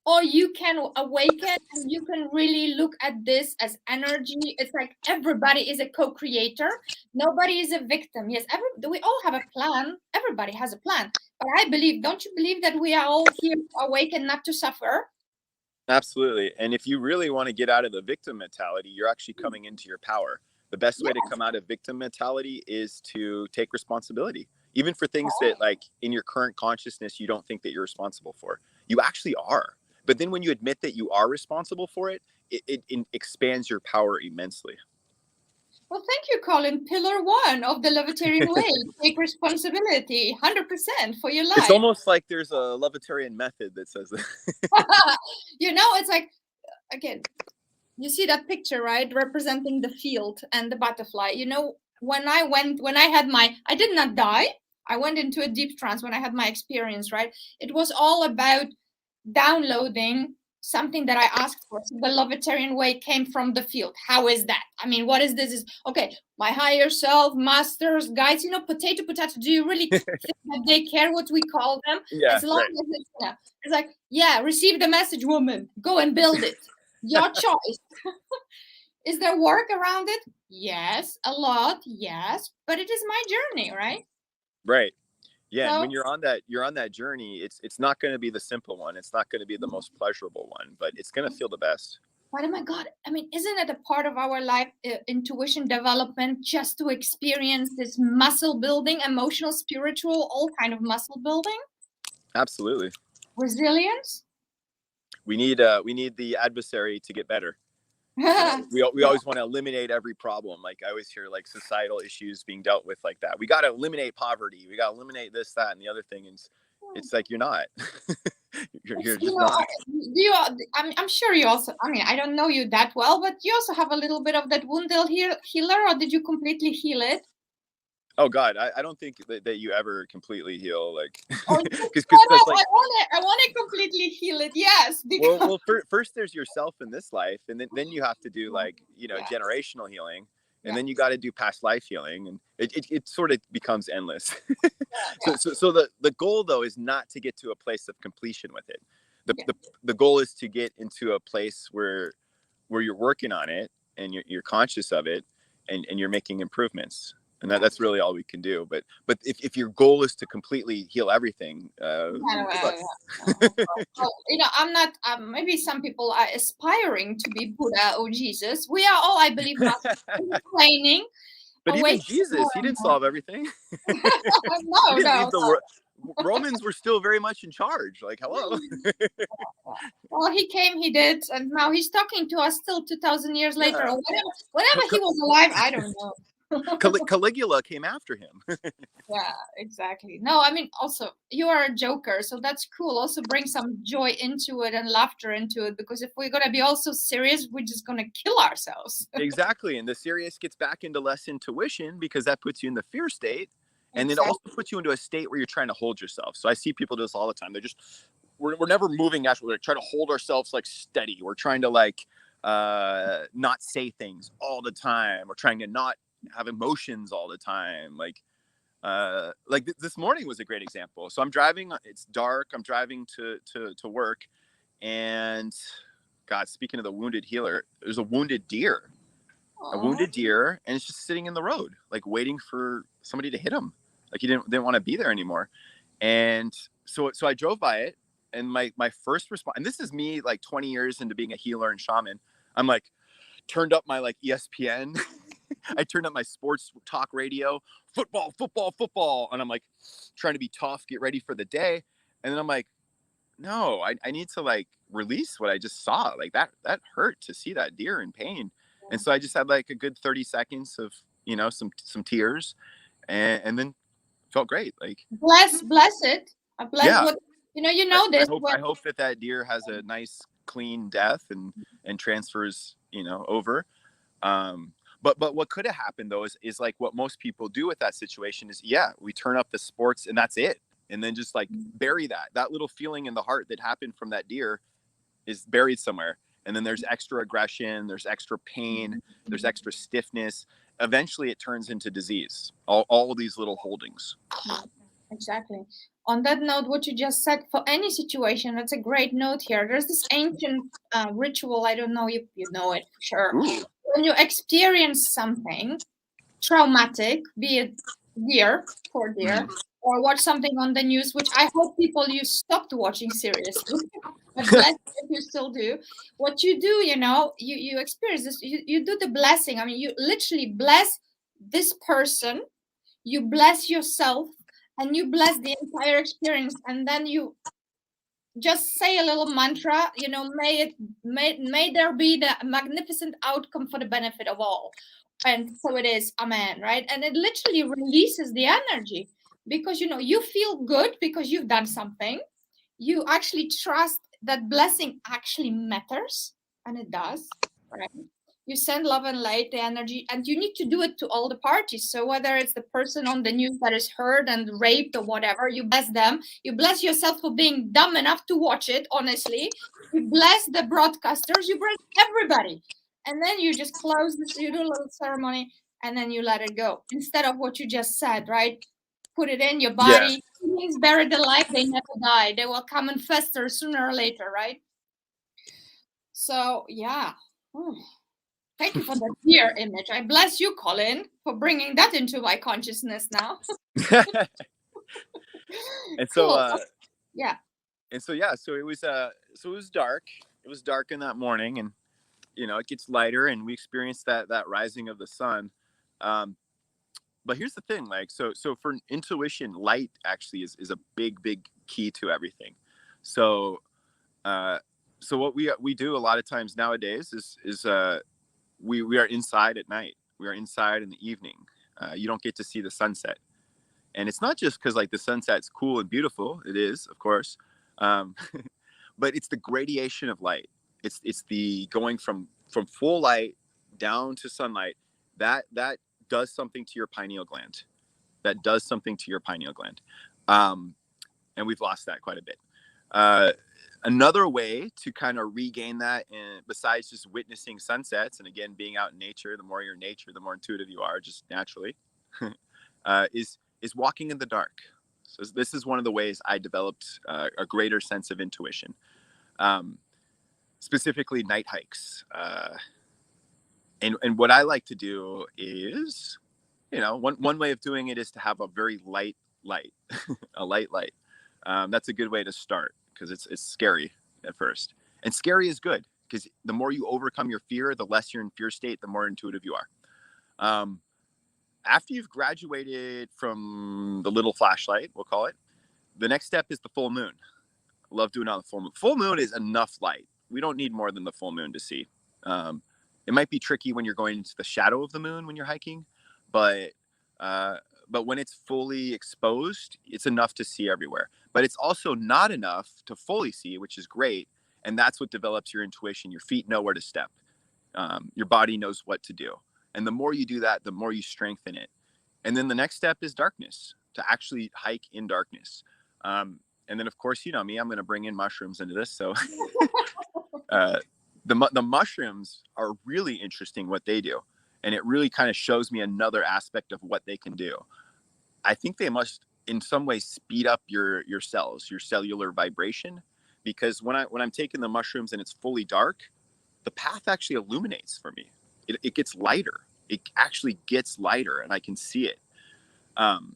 Speaker 2: or you can awaken, and you can really look at this as energy. It's like everybody is a co-creator. Nobody is a victim. Yes, we all have a plan. Everybody has a plan. But I believe, don't you believe that we are all here to awaken, not to suffer?
Speaker 1: Absolutely. And if you really want to get out of the victim mentality, you're actually coming into your power. The best way to come out of victim mentality is to take responsibility, even for things that, like, in your current consciousness, you don't think that you're responsible for. You actually are. But then when you admit that you are responsible for it, it expands your power immensely.
Speaker 2: Well, thank you, Colin. Pillar 1 of the Lovetarian way: take responsibility 100% for your life.
Speaker 1: It's almost like there's a Lovetarian method that says that.
Speaker 2: You know, it's like, again, you see that picture, right? Representing the field and the butterfly. You know, when I did not die. I went into a deep trance when I had my experience, right? It was all about downloading something that I asked for. So the Lovetarian way came from the field. How is that? I mean, what is this? Is okay, my higher self, masters, guides, you know, potato. Do you really think that they care what we call them?
Speaker 1: Yeah,
Speaker 2: as long
Speaker 1: right.
Speaker 2: as it's, it's like, yeah, receive the message, woman. Go and build it. Your choice. Is there work around it? Yes, a lot, yes, but it is my journey, right?
Speaker 1: Right. Yeah,
Speaker 2: So,
Speaker 1: and when you're on that journey, it's not going to be the simple one. It's not going to be the most pleasurable one, but it's going to feel the best.
Speaker 2: but oh my God, I mean, isn't it a part of our life, intuition development, just to experience this muscle building, emotional, spiritual, all kind of muscle building?
Speaker 1: Absolutely.
Speaker 2: Resilience?
Speaker 1: We need the adversary to get better. You know, we always want to eliminate every problem. Like, I always hear, like, societal issues being dealt with like that. We got to eliminate poverty. We got to eliminate this, that, and the other thing. And it's like, you're not. you're just not.
Speaker 2: I'm sure you also, I mean, I don't know you that well, but you also have a little bit of that wounded healer, or did you completely heal it?
Speaker 1: Oh God, I don't think that you ever completely heal, like,
Speaker 2: because
Speaker 1: like,
Speaker 2: I want to completely heal it. Yes. Because...
Speaker 1: well, first there's yourself in this life, and then you have to do, like, you know, generational healing, and then you got to do past life healing, and it sort of becomes endless. So the goal, though, is not to get to a place of completion with it. The goal is to get into a place where you're working on it, and you're conscious of it, and you're making improvements. And that's really all we can do. But if your goal is to completely heal everything,
Speaker 2: well, you know, I'm not. Maybe some people are aspiring to be Buddha or Jesus. We are all, I believe, not training.
Speaker 1: But even Jesus, he didn't solve everything.
Speaker 2: No.
Speaker 1: Romans were still very much in charge. Like, hello.
Speaker 2: Well, he came, he did, and now he's talking to us still 2,000 years later, or whenever he was alive. I don't know.
Speaker 1: Caligula came after him.
Speaker 2: Yeah, exactly. No, I mean, also, you are a joker, so that's cool. Also bring some joy into it and laughter into it, because if we're going to be also serious, we're just going to kill ourselves.
Speaker 1: Exactly. And the serious gets back into less intuition, because that puts you in the fear state. And it also puts you into a state where you're trying to hold yourself. So I see people do this all the time. They're just, we're never moving. Actually, we're trying to hold ourselves, like, steady. We're trying to, like, not say things all the time. We're trying to not have emotions all the time. Like this morning was a great example. So I'm driving, it's dark, I'm driving to work, and God, speaking of the wounded healer, there's a wounded deer. Aww. A wounded deer, and it's just sitting in the road, like, waiting for somebody to hit him. Like, he didn't want to be there anymore. And so I drove by it, and my first response, and this is me, like, 20 years into being a healer and shaman, I'm like, turned up my, like, ESPN. I turned up my sports talk radio, football. And I'm, like, trying to be tough, get ready for the day. And then I'm like, no, I need to, like, release what I just saw. Like, that hurt to see that deer in pain. And so I just had, like, a good 30 seconds of, you know, some tears, and then felt great. Like,
Speaker 2: bless it. What, this.
Speaker 1: I hope that deer has a nice, clean death and transfers, you know, over. But what could have happened, though, is like what most people do with that situation is, we turn up the sports and that's it. And then just, like, bury that little feeling in the heart that happened from that deer is buried somewhere. And then there's extra aggression, there's extra pain, there's extra stiffness. Eventually it turns into disease. All of these little holdings.
Speaker 2: Exactly. On that note, what you just said, for any situation, that's a great note here. There's this ancient ritual. I don't know if you know it for sure.
Speaker 1: Ooh.
Speaker 2: When you experience something traumatic, be it poor deer, or watch something on the news, which I hope people you stopped watching seriously. but bless if you still do. What you do, you experience this. You do the blessing. I mean, you literally bless this person, you bless yourself, and you bless the entire experience, and then you just say a little mantra, may there be the magnificent outcome for the benefit of all. And so it is, amen, right? And it literally releases the energy, because you feel good because you've done something. You actually trust that blessing actually matters, and it does, right? You send love and light, the energy, and you need to do it to all the parties. So whether it's the person on the news that is hurt and raped or whatever, you bless them. You bless yourself for being dumb enough to watch it, honestly. You bless the broadcasters, you bless everybody. And then you just close this, you do a little ceremony, and then you let it go. Instead of what you just said, right? Put it in your body. Things buried alive, they never die. They will come and fester sooner or later, right? So, yeah. Thank you for the deer image. I bless you, Colin, for bringing that into my consciousness now.
Speaker 1: And so,
Speaker 2: cool. Yeah.
Speaker 1: And so, yeah, so it was dark. It was dark in that morning, and it gets lighter, and we experienced that rising of the sun. But here's the thing, like, so for intuition, light actually is a big key to everything. So what we do a lot of times nowadays is we are inside at night. We are inside in the evening. You don't get to see the sunset, and it's not just because like the sunset's cool and beautiful. It is, of course, but it's the gradation of light. It's the going from full light down to sunlight. That does something to your pineal gland. That does something to your pineal gland, and we've lost that quite a bit. Another way to kind of regain that, besides just witnessing sunsets, and again, being out in nature, the more you're in nature, the more intuitive you are, just naturally, is walking in the dark. So this is one of the ways I developed a greater sense of intuition, specifically night hikes. And what I like to do is, one way of doing it is to have a very light light, a light light. That's a good way to start, because it's scary at first, and scary is good, because the more you overcome your fear, the less you're in fear state, the more intuitive you are. After you've graduated from the little flashlight, we'll call it, the next step is the full moon. I love doing it on the full moon. Full moon is enough light. We don't need more than the full moon to see. It might be tricky when you're going into the shadow of the moon when you're hiking, but when it's fully exposed, it's enough to see everywhere. But it's also not enough to fully see, which is great. And that's what develops your intuition. Your feet know where to step. Your body knows what to do. And the more you do that, the more you strengthen it. And then the next step is darkness, to actually hike in darkness. And then, of course, you know me, I'm going to bring in mushrooms into this. So the mushrooms are really interesting what they do. And it really kind of shows me another aspect of what they can do. I think they must, in some way, speed up your cells, your cellular vibration, because when I'm taking the mushrooms and it's fully dark, the path actually illuminates for me. It gets lighter. It actually gets lighter, and I can see it. And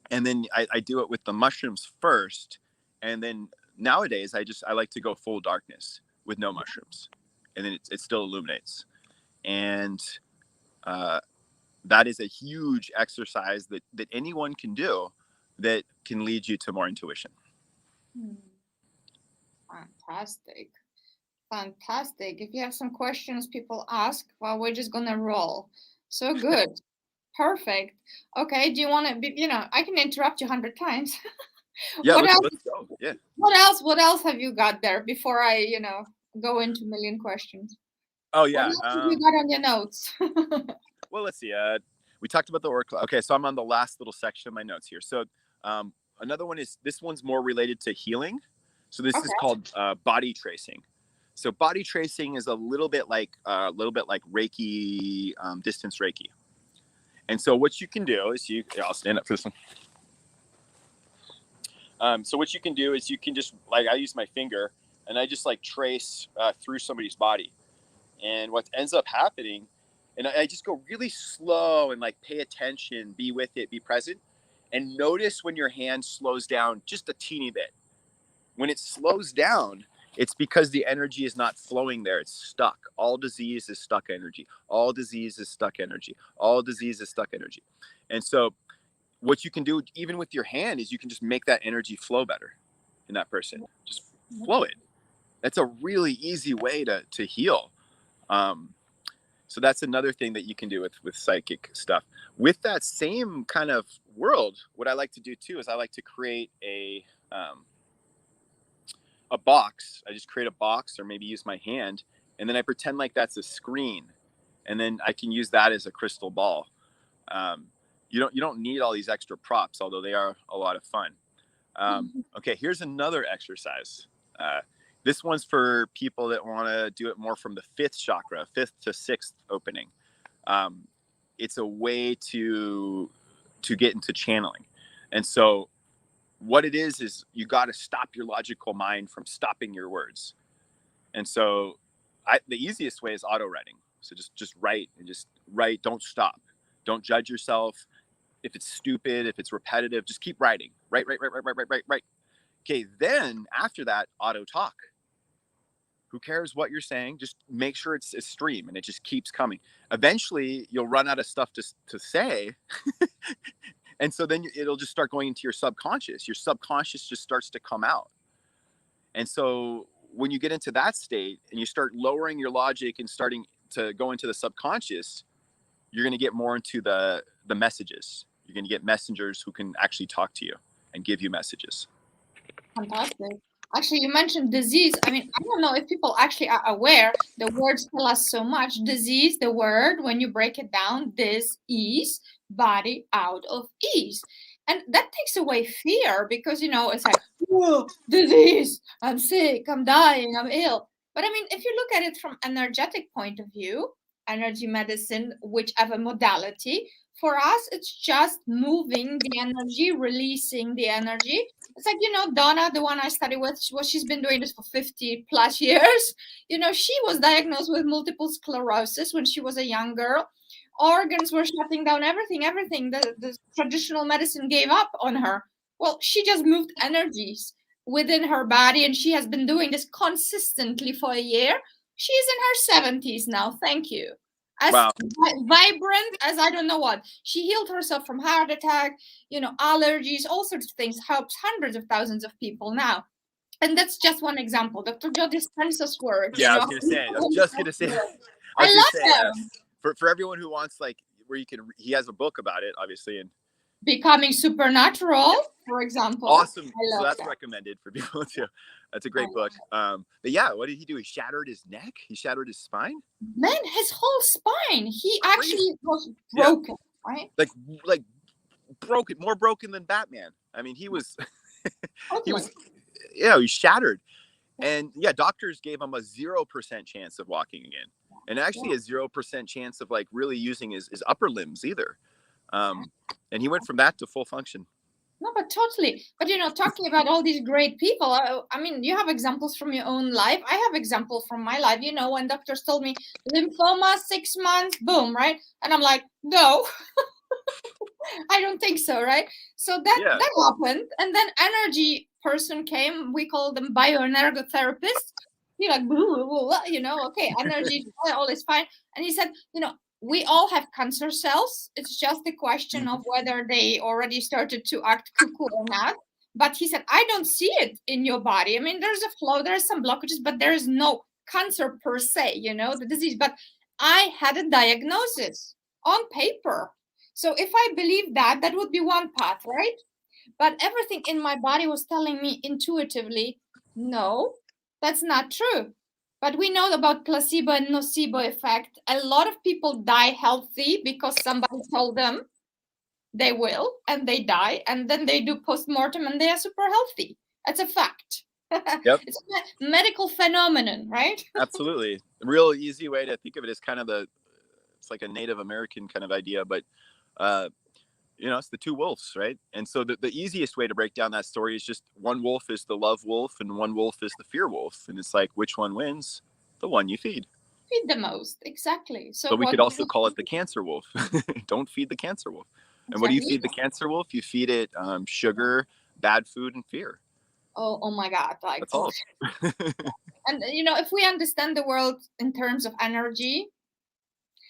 Speaker 1: then I do it with the mushrooms first, and then nowadays I like to go full darkness with no mushrooms, and then it still illuminates. And that is a huge exercise that anyone can do that can lead you to more intuition.
Speaker 2: Fantastic. If you have some questions, people ask. Well, we're just gonna roll. So good. Perfect. Okay. Do you want to be? I can interrupt you 100 times.
Speaker 1: Yeah. Let's go. Yeah.
Speaker 2: What else have you got there before I, go into a million questions?
Speaker 1: Oh yeah.
Speaker 2: What else have you got on your notes?
Speaker 1: Well, let's see. We talked about the oracle. Okay, so I'm on the last little section of my notes here. So another one is, this one's more related to healing. So this is called body tracing. So body tracing is a little bit like Reiki, distance Reiki. And so what you can do is I'll stand up for this one. So what you can do is you can just, like, I use my finger and I just like trace through somebody's body. And what ends up happening, and I just go really slow and like pay attention, be with it, be present, and notice when your hand slows down just a teeny bit. When it slows down, It's because the energy is not flowing there. It's stuck. All disease is stuck energy. All disease is stuck energy. All disease is stuck energy. And so what you can do, even with your hand, is you can just make that energy flow better in that person. Just flow it. That's a really easy way to heal. So that's another thing that you can do with psychic stuff. With that same kind of world, what I like to do too is I like to create a box. I just create a box, or maybe use my hand, and then I pretend like that's a screen, and then I can use that as a crystal ball. You don't need all these extra props, although they are a lot of fun. Okay, here's another exercise. This one's for people that want to do it more from the fifth chakra, fifth to sixth opening. It's a way to get into channeling. And so what it is you got to stop your logical mind from stopping your words. And so the easiest way is auto writing. So just write, and just write. Don't stop. Don't judge yourself. If it's stupid, if it's repetitive, just keep writing. Write. Okay, then after that, auto talk. Who cares what you're saying? Just make sure it's a stream and it just keeps coming. Eventually, you'll run out of stuff to say. And so then it'll just start going into your subconscious. Your subconscious just starts to come out. And so when you get into that state and you start lowering your logic and starting to go into the subconscious, you're going to get more into the messages. You're going to get messengers who can actually talk to you and give you messages.
Speaker 2: Fantastic. Actually, you mentioned disease. I mean, I don't know if people actually are aware. The words tell us so much. Disease, the word, when you break it down, dis-ease, body out of ease. And that takes away fear, because, it's like, whoa, disease, I'm sick, I'm dying, I'm ill. But I mean, if you look at it from energetic point of view, energy medicine, whichever modality, for us, it's just moving the energy, releasing the energy. It's like, Donna, the one I study with, she's been doing this for 50 plus years. She was diagnosed with multiple sclerosis when she was a young girl. Organs were shutting down, everything. The traditional medicine gave up on her. Well, she just moved energies within her body, and she has been doing this consistently for a year. She's in her 70s now. Thank you. As
Speaker 1: wow.
Speaker 2: Vibrant as I don't know what. She healed herself from heart attack, allergies, all sorts of things, helps hundreds of thousands of people now. And that's just one example. Dr. Joe Dispenza's work.
Speaker 1: Yeah, I was just going to say.
Speaker 2: I love him.
Speaker 1: For everyone who wants, like, where he has a book about it, obviously, and
Speaker 2: Becoming Supernatural, for example.
Speaker 1: Awesome. So that's recommended for people too. That's a great book. But yeah, what did he do? He shattered his neck? He shattered his spine?
Speaker 2: Man, his whole spine. He actually was broken, right?
Speaker 1: Like broken, more broken than Batman. I mean, he was he was shattered. And yeah, doctors gave him a 0% chance of walking again. And actually a 0% chance of like really using his upper limbs either. And he went from that to full function.
Speaker 2: No, but totally. But talking about all these great people, I mean, you have examples from your own life. I have examples from my life. When doctors told me lymphoma, 6 months, boom, right? And I'm like, no, I don't think so, right? So that happened. And then energy person came. We call them bioenergotherapists. You're like, okay, energy, all is fine. And he said, we all have cancer cells. It's just a question of whether they already started to act cuckoo or not. But he said, I don't see it in your body. I mean, there's a flow, there's some blockages, but there is no cancer per se, the disease. But I had a diagnosis on paper. So if I believe that would be one path, right? But everything in my body was telling me intuitively, no, that's not true. But we know about placebo and nocebo effect. A lot of people die healthy because somebody told them they will, and they die, and then they do post-mortem and they are super healthy. That's a fact.
Speaker 1: Yep.
Speaker 2: It's a medical phenomenon, right?
Speaker 1: Absolutely. A real easy way to think of it is kind of it's like a Native American kind of idea, but it's the two wolves, right? And so the easiest way to break down that story is just one wolf is the love wolf and one wolf is the fear wolf. And it's like, which one wins? The one you feed.
Speaker 2: Feed the most, exactly. So
Speaker 1: but we could also call it the cancer wolf. Don't feed the cancer wolf. And what do you feed the cancer wolf? You feed it sugar, bad food, and fear.
Speaker 2: oh my God, like,
Speaker 1: That's all.
Speaker 2: and if we understand the world in terms of energy,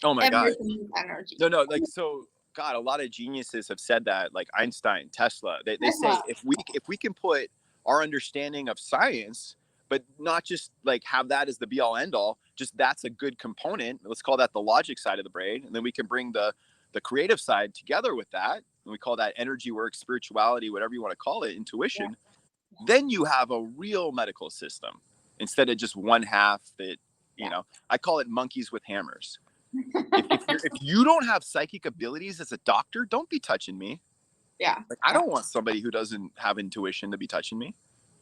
Speaker 1: Oh my God.
Speaker 2: everything is energy.
Speaker 1: No, like, so God, a lot of geniuses have said that, like Einstein, Tesla. They say if we can put our understanding of science, but not just like have that as the be all end all, just that's a good component. Let's call that the logic side of the brain, and then we can bring the creative side together with that, and we call that energy work, spirituality, whatever you want to call it, intuition. Yeah. Then you have a real medical system instead of just one half that, you know, I call it monkeys with hammers. If you don't have psychic abilities as a doctor, don't be touching me.
Speaker 2: Yeah.
Speaker 1: Like, I don't want somebody who doesn't have intuition to be touching me.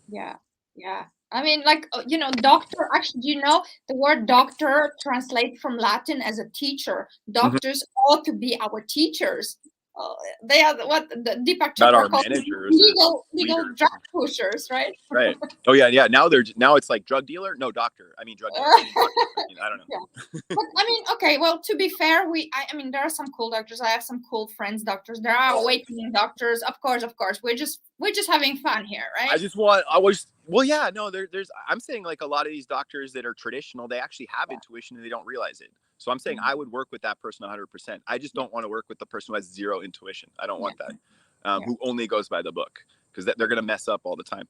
Speaker 2: Yeah. Yeah. I mean, like, doctor, actually, do you know the word doctor translates from Latin as a teacher? Doctors ought to be our teachers. They are the Deepak Chopra calls legal drug pushers, right?
Speaker 1: Right. Oh yeah. Now it's like drug dealer. No, doctor. I mean drug dealer. I don't know.
Speaker 2: Yeah. But I mean, okay. Well, to be fair, I mean, there are some cool doctors. I have some cool friends, doctors. There are awakening doctors. Of course. We're just having fun here, right?
Speaker 1: I'm saying, like, a lot of these doctors that are traditional, they actually have intuition and they don't realize it. So I'm saying I would work with that person 100%. I just don't want to work with the person who has zero intuition. I don't want that. Who only goes by the book, because they're going to mess up all the time.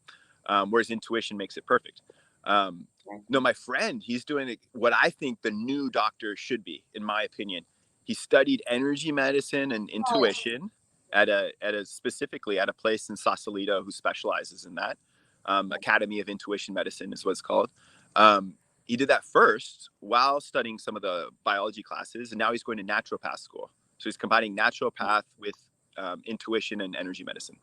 Speaker 1: Whereas intuition makes it perfect. No, my friend, he's doing what I think the new doctor should be, in my opinion. He studied energy medicine and intuition specifically at a place in Sausalito who specializes in that. Academy of Intuition Medicine is what it's called. He did that first while studying some of the biology classes, and now he's going to naturopath school. So he's combining naturopath with intuition and energy medicine.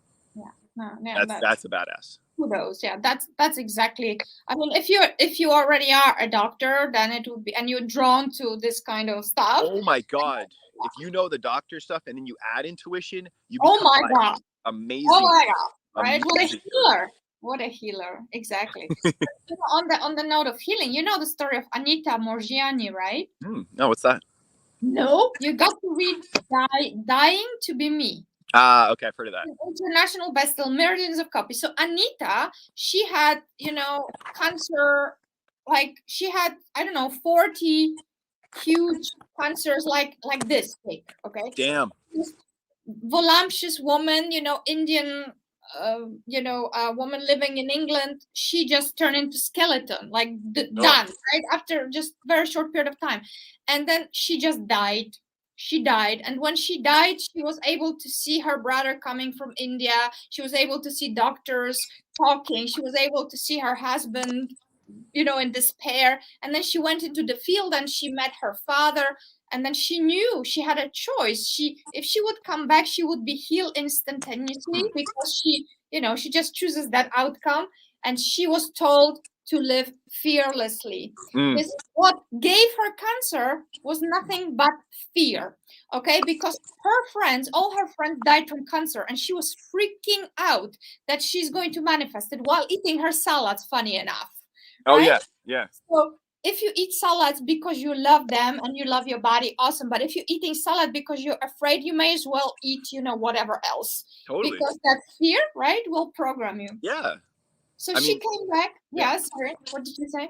Speaker 1: That's a badass.
Speaker 2: Kudos. Yeah, that's exactly. I mean, if you already are a doctor, then it would be, and you're drawn to this kind of stuff.
Speaker 1: Oh my God! If you know the doctor stuff and then you add intuition, you become
Speaker 2: God,
Speaker 1: amazing.
Speaker 2: Oh my God! Right? What a healer! What a healer! Exactly. on the note of healing, you know the story of Anita Morgiani, right?
Speaker 1: No, what's that?
Speaker 2: No, you got to read Dying to Be Me.
Speaker 1: Okay, I've heard of that.
Speaker 2: International bestseller, millions of copies. So Anita, she had, cancer, like she had, I don't know, 40 huge cancers like this big, okay?
Speaker 1: Damn.
Speaker 2: This voluptuous woman, Indian, woman living in England, she just turned into skeleton, like done, right? After just very short period of time. And then she just died. She died. And when she died, she was able to see her brother coming from India. She was able to see doctors talking. She was able to see her husband, in despair. And then she went into the field and she met her father. And then she knew she had a choice. If she would come back, she would be healed instantaneously, because she just chooses that outcome. And she was told to live fearlessly. This, what gave her cancer was nothing but fear, okay? Because all her friends died from cancer, and she was freaking out that she's going to manifest it while eating her salads, funny enough.
Speaker 1: Right? Oh, yeah.
Speaker 2: So if you eat salads because you love them and you love your body, awesome. But if you're eating salad because you're afraid, you may as well eat, whatever else.
Speaker 1: Totally.
Speaker 2: Because that fear, right, will program you.
Speaker 1: Yeah.
Speaker 2: So she came back. Yeah, sorry. What did you say?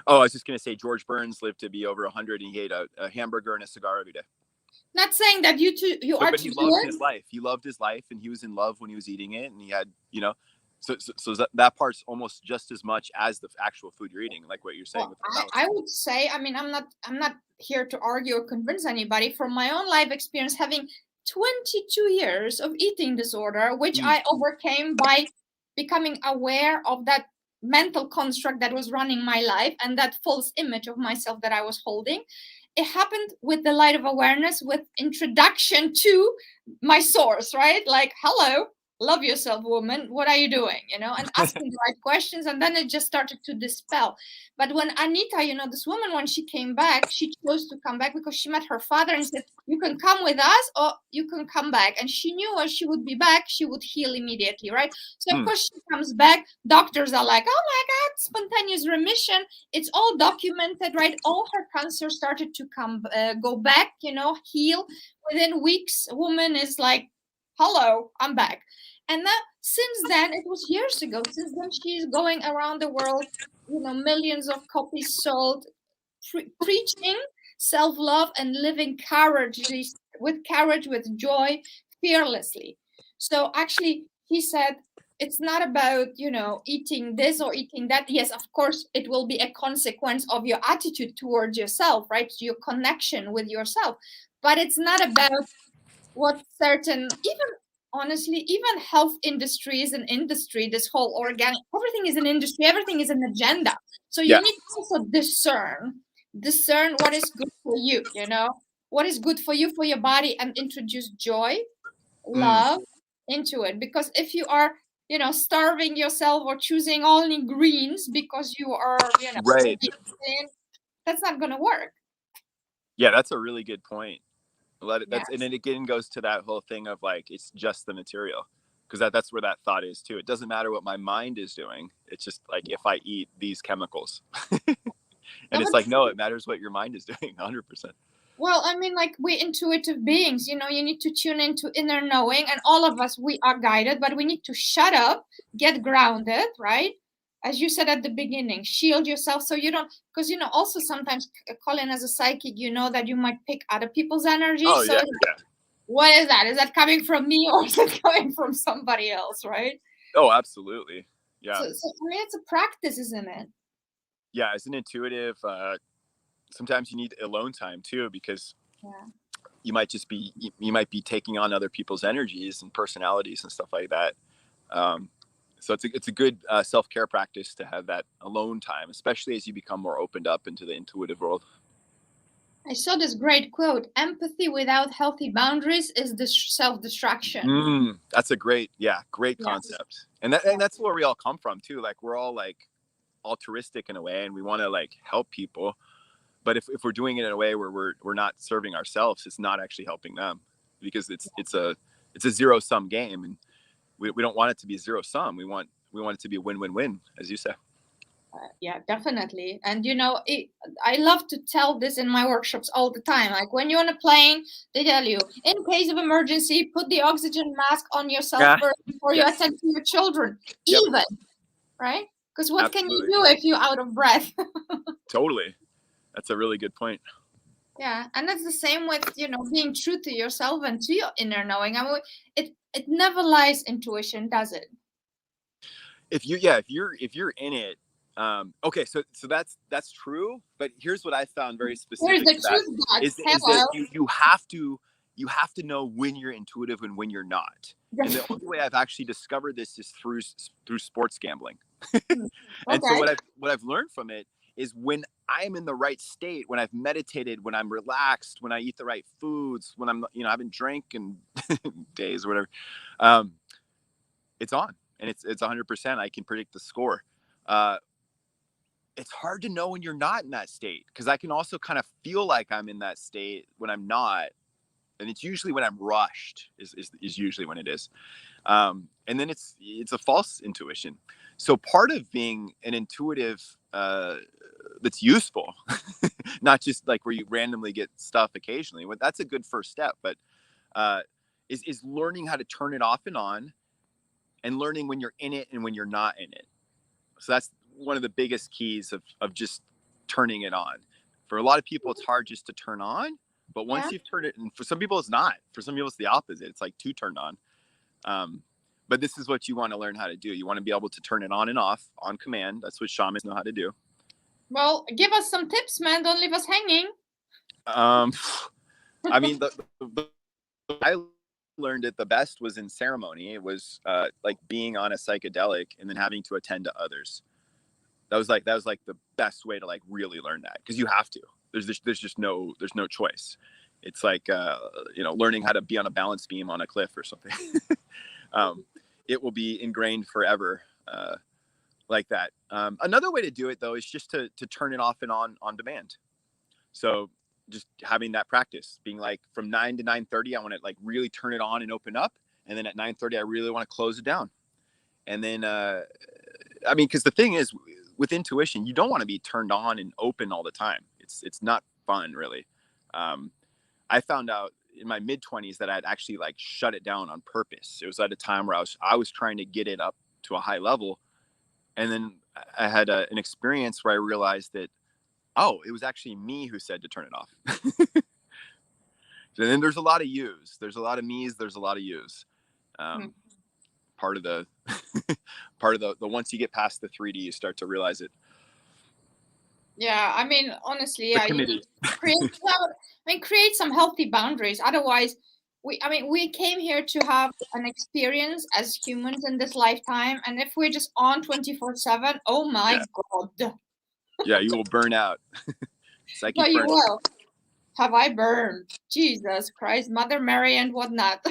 Speaker 1: Oh, I was just going to say George Burns lived to be over 100, and he ate a hamburger and a cigar every day.
Speaker 2: Not saying that you are.
Speaker 1: But he loved his life. He loved his life, and he was in love when he was eating it, and he had, So that part's almost just as much as the actual food you're eating, like what you're saying.
Speaker 2: Well, I would say, I mean, I'm not here to argue or convince anybody. From my own life experience, having 22 years of eating disorder, which I overcame by becoming aware of that mental construct that was running my life and that false image of myself that I was holding. It happened with the light of awareness, with introduction to my source, right? Like, hello. Love yourself, woman. What are you doing? And asking the right questions. And then it just started to dispel. But when Anita, this woman, when she came back, she chose to come back because she met her father and said, you can come with us or you can come back. And she knew when she would be back, she would heal immediately, right? So, of course, she comes back. Doctors are like, oh, my God, spontaneous remission. It's all documented, right? All her cancer started to go back, heal. Within weeks, a woman is like, hello, I'm back. And now, since then, it was years ago, since then she's going around the world, millions of copies sold, preaching self-love and living with courage, with joy, fearlessly. So actually, he said, it's not about, eating this or eating that. Yes, of course, it will be a consequence of your attitude towards yourself, right? Your connection with yourself. But it's not about what certain, even honestly, even health industry is an industry. This whole organic, everything is an industry, everything is an agenda. So you
Speaker 1: Yeah.
Speaker 2: need to also discern what is good for you, what is good for you, for your body, and introduce joy, love into it. Because if you are, starving yourself or choosing only greens because you are,
Speaker 1: Right.
Speaker 2: that's not going to work.
Speaker 1: Yeah, that's a really good point.
Speaker 2: Yes.
Speaker 1: And it again goes to that whole thing of like, it's just the material, because that's where that thought is too. It doesn't matter what my mind is doing. It's just like, if I eat these chemicals, and it's like, no, it matters what your mind is doing. 100%.
Speaker 2: Well, I mean, like, we're intuitive beings, you need to tune into inner knowing, and all of us, we are guided, but we need to shut up, get grounded, right? As you said at the beginning, shield yourself so you don't, because, also sometimes, Colin, as a psychic, that you might pick other people's energy.
Speaker 1: Oh,
Speaker 2: So
Speaker 1: yeah.
Speaker 2: what is that? Is that coming from me or is it coming from somebody else, right?
Speaker 1: Oh, absolutely. Yeah.
Speaker 2: So I mean, it's a practice, isn't it?
Speaker 1: Yeah, as an intuitive, sometimes you need alone time too, because you might be taking on other people's energies and personalities and stuff like that. So it's a good self-care practice to have that alone time, especially as you become more opened up into the intuitive world.
Speaker 2: I saw this great quote: empathy without healthy boundaries is self-destruction.
Speaker 1: That's a great concept. And that's where we all come from too. Like, we're all like altruistic in a way, and we want to like help people. But if we're doing it in a way where we're not serving ourselves, it's not actually helping them, because it's a zero-sum game, and we don't want it to be zero sum. We want it to be a win-win-win, as you say.
Speaker 2: Yeah, definitely. And I love to tell this in my workshops all the time. Like, when you're on a plane, they tell you, in case of emergency, put the oxygen mask on yourself first before you attend to your children.
Speaker 1: Yep.
Speaker 2: Even, right? Because what can you do if you're out of breath?
Speaker 1: Totally. That's a really good point.
Speaker 2: Yeah, and that's the same with being true to yourself and to your inner knowing. I mean, it never lies, intuition, does it?
Speaker 1: If you're in it, okay, so that's true. But here's what I found very specific
Speaker 2: Here's the
Speaker 1: to
Speaker 2: truth,
Speaker 1: that is that you have to know when you're intuitive and when you're not. And the only way I've actually discovered this is through sports gambling. And so what I've learned from it is, when I'm in the right state, when I've meditated, when I'm relaxed, when I eat the right foods, when I'm I haven't drank in days or whatever, it's on, and it's 100%. I can predict the score. It's hard to know when you're not in that state, because I can also kind of feel like I'm in that state when I'm not, and it's usually when I'm rushed is usually when it is. And then it's a false intuition. So part of being an intuitive that's useful, not just like where you randomly get stuff occasionally. That's a good first step, but is learning how to turn it off and on, and learning when you're in it and when you're not in it. So that's one of the biggest keys of just turning it on. For a lot of people, it's hard just to turn on, but once you've turned it, and for some people it's not. For some people it's the opposite. It's like too turned on. But this is what you want to learn how to do. You want to be able to turn it on and off on command. That's what shamans know how to do.
Speaker 2: Well, give us some tips, man. Don't leave us hanging.
Speaker 1: I mean, I learned it the best was in ceremony. It was like being on a psychedelic and then having to attend to others. That was like the best way to like really learn that, because you have to. There's just no choice. It's like learning how to be on a balance beam on a cliff or something. It will be ingrained forever, like that. Another way to do it though is just to turn it off and on demand. So just having that practice, being like, from 9 to 9:30, I want to like really turn it on and open up, and then at 9:30, I really want to close it down. And then, I mean, because the thing is, with intuition, you don't want to be turned on and open all the time. It's not fun, really. I found out in my mid-20s that I'd actually like shut it down on purpose. It was at a time where I was trying to get it up to a high level. And then I had an experience where I realized that, oh, it was actually me who said to turn it off. And then there's a lot of yous. There's a lot of me's. There's a lot of yous. Part of the once you get past the 3D, you start to realize it.
Speaker 2: Yeah, I mean, honestly, yeah, create some healthy boundaries. Otherwise, we came here to have an experience as humans in this lifetime, and if we're just on 24/7, oh my God.
Speaker 1: Yeah, you will burn out.
Speaker 2: No, you will. Have I burned? Jesus Christ, Mother Mary and whatnot.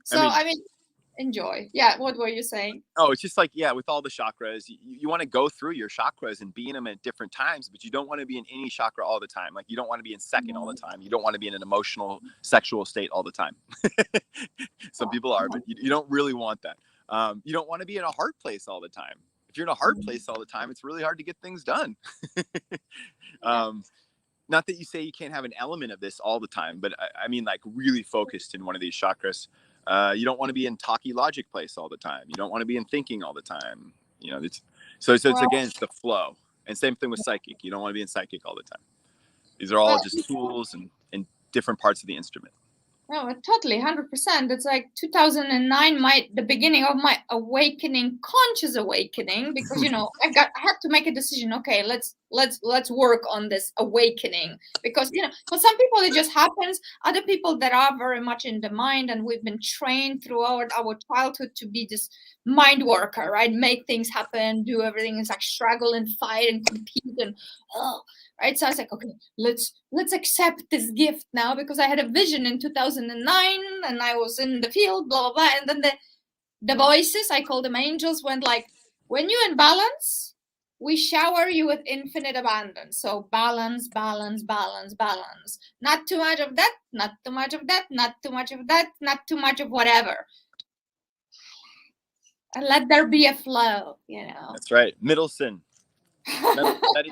Speaker 2: So, I mean, enjoy. Yeah, what were you saying?
Speaker 1: Oh, it's just like, yeah, with all the chakras, you want to go through your chakras and be in them at different times, but you don't want to be in any chakra all the time. Like, you don't want to be in second all the time. You don't want to be in an emotional, sexual state all the time. Some people are, but you don't really want that. You don't want to be in a heart place all the time. If you're in a heart place all the time, it's really hard to get things done. Not that you say you can't have an element of this all the time, but I mean, like, really focused in one of these chakras. You don't want to be in talky logic place all the time. You don't want to be in thinking all the time. You know, so it's against the flow. And same thing with psychic. You don't want to be in psychic all the time. These are all just tools and different parts of the instrument.
Speaker 2: No, totally, 100%. It's like 2009, the beginning of my awakening, conscious awakening, because I had to make a decision. Okay, let's work on this awakening, because for some people it just happens. Other people that are very much in the mind, and we've been trained throughout our childhood to be this mind worker, right? Make things happen, do everything. It's like struggle and fight and compete and right. So I was like, okay, let's accept this gift now, because I had a vision in 2009 and I was in the field, blah, blah, blah. And then the voices, I call them angels, went like, when you're in balance, we shower you with infinite abundance. So balance, balance, balance, balance. Not too much of that, not too much of that, not too much of that, not too much of whatever. And let there be a flow,
Speaker 1: That's right. Middleson.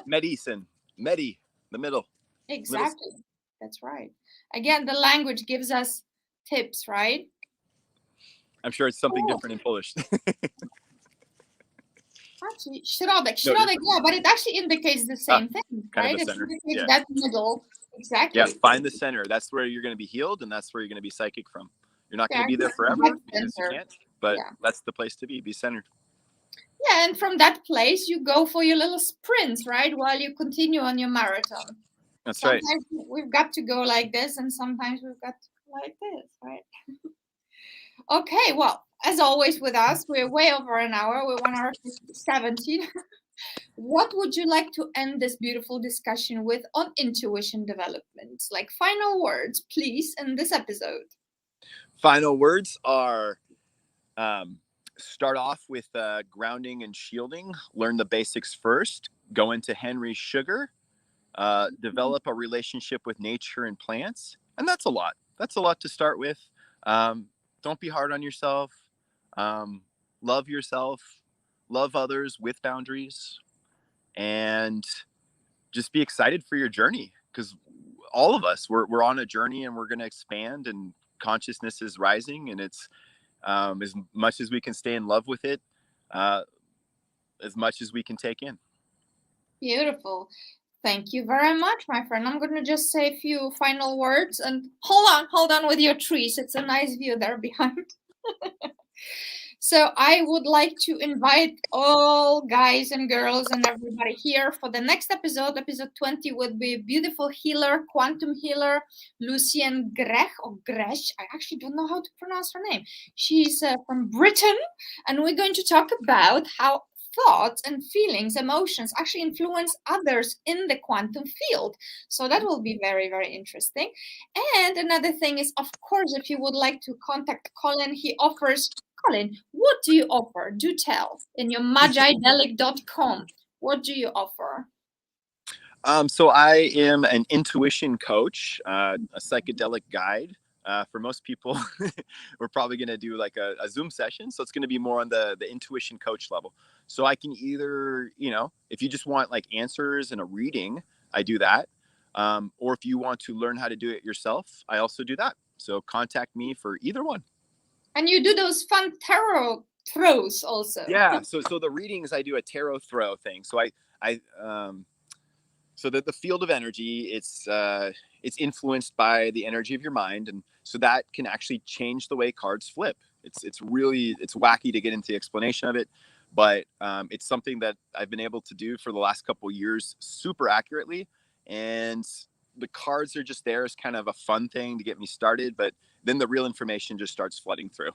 Speaker 1: Medicine. Medi, the middle.
Speaker 2: Exactly. That's right. Again, the language gives us tips, right?
Speaker 1: I'm sure it's something different in Polish.
Speaker 2: Actually, środek, yeah, but it actually indicates the same thing, right? It indicates that middle. Exactly.
Speaker 1: Yeah, find the center. That's where you're going to be healed, and that's where you're going to be psychic from. You're not going to be there forever because you can't, but that's the place to be centered.
Speaker 2: Yeah, and from that place, you go for your little sprints, right? While you continue on your marathon.
Speaker 1: That's
Speaker 2: sometimes
Speaker 1: right.
Speaker 2: We've got to go like this, and sometimes we've got to go like this, right? Okay, well, as always with us, we're way over an hour. We're 1 hour 17. What would you like to end this beautiful discussion with on intuition development? Like final words, please, in this episode.
Speaker 1: Final words are... start off with grounding and shielding. Learn the basics first. Go into Henry's sugar. Develop a relationship with nature and plants. And that's a lot. That's a lot to start with. Don't be hard on yourself. Love yourself. Love others with boundaries. And just be excited for your journey. Because all of us, we're on a journey, and we're going to expand, and consciousness is rising, and it's as much as we can stay in love with it, as much as we can take in.
Speaker 2: Beautiful. Thank you very much, my friend. I'm going to just say a few final words, and hold on with your trees. It's a nice view there behind. So I would like to invite all guys and girls and everybody here for the next episode. Episode 20 would be beautiful healer, quantum healer, Lucienne Grech or Gresh. I actually don't know how to pronounce her name. She's from Britain, and we're going to talk about how thoughts and feelings, emotions actually influence others in the quantum field. So that will be very, very interesting. And another thing is, of course, if you would like to contact Colin, he offers... Colin, what do you offer? Do tell. In your magicdelic.com, what do you offer?
Speaker 1: So I am an intuition coach, a psychedelic guide. For most people, we're probably going to do like a Zoom session. So it's going to be more on the intuition coach level. So I can either, if you just want like answers and a reading, I do that. Or if you want to learn how to do it yourself, I also do that. So contact me for either one.
Speaker 2: And you do those fun tarot throws also.
Speaker 1: Yeah. So the readings, I do a tarot throw thing. So so that the field of energy, it's influenced by the energy of your mind, and so that can actually change the way cards flip. It's really, it's wacky to get into the explanation of it, but it's something that I've been able to do for the last couple of years super accurately, and the cards are just there as kind of a fun thing to get me started, but then the real information just starts flooding through.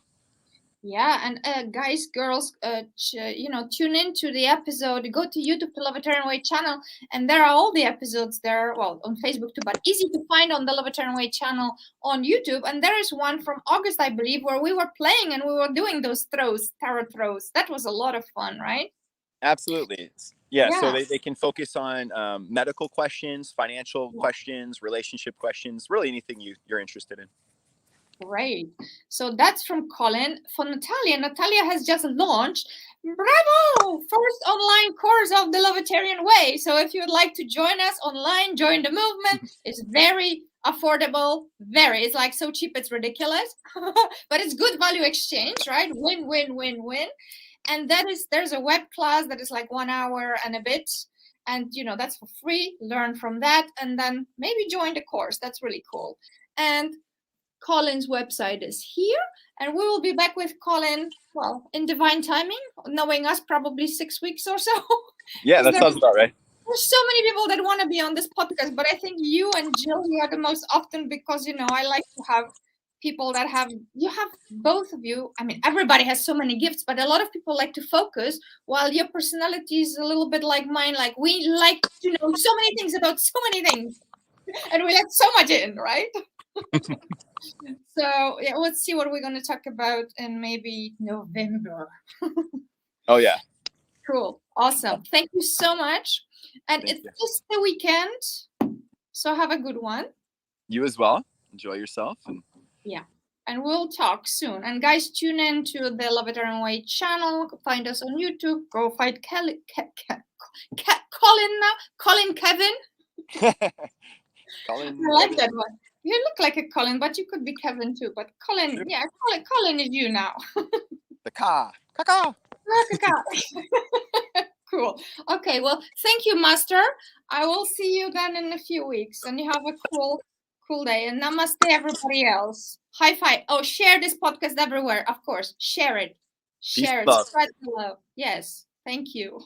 Speaker 2: Yeah, and guys, girls, tune into the episode. Go to YouTube, the Lovetarian Way channel, and there are all the episodes there. Well, on Facebook too, but easy to find on the Lovetarian Way channel on YouTube. And there is one from August, I believe, where we were playing and we were doing those throws, tarot throws. That was a lot of fun, right?
Speaker 1: Absolutely. Yeah. So they can focus on medical questions, financial questions, relationship questions, really anything you're interested in.
Speaker 2: Great. So that's from Colin. For Natalia has just launched, bravo, first online course of the Lovetarian Way. So if you would like to join us online, join the movement. It's very affordable. It's like so cheap, it's ridiculous. But it's good value exchange, right? Win, win, win, win. And there's a web class that is like 1 hour and a bit. And, that's for free. Learn from that. And then maybe join the course. That's really cool. And Colin's website is here, and we will be back with Colin, well, in divine timing, knowing us, probably 6 weeks or so.
Speaker 1: Yeah, that sounds about right.
Speaker 2: There's so many people that want to be on this podcast, but I think you and Jill, you are the most often, because, I like to have people that have both of you. I mean, everybody has so many gifts, but a lot of people like to focus, while your personality is a little bit like mine. Like, we like to know so many things about so many things, and we let so much in, right? So yeah, let's see what we're going to talk about in maybe November.
Speaker 1: Oh yeah.
Speaker 2: Cool. Awesome. Thank you so much. And it's just the weekend, so have a good one.
Speaker 1: You as well. Enjoy yourself. And
Speaker 2: yeah, and we'll talk soon. And guys, tune in to the Lovetarian Way channel. Find us on YouTube. Go find Colin now. Colin Kevin.
Speaker 1: Colin.
Speaker 2: I like that one. You look like a Colin, but you could be Kevin too. But Colin, yeah, Colin is you now.
Speaker 1: The car. Caca.
Speaker 2: Cool. Okay, well, thank you, Master. I will see you again in a few weeks, and you have a cool day. And namaste, everybody else. High five. Oh, share this podcast everywhere, of course. Share it. Share it. Spread the love. Yes. Thank you.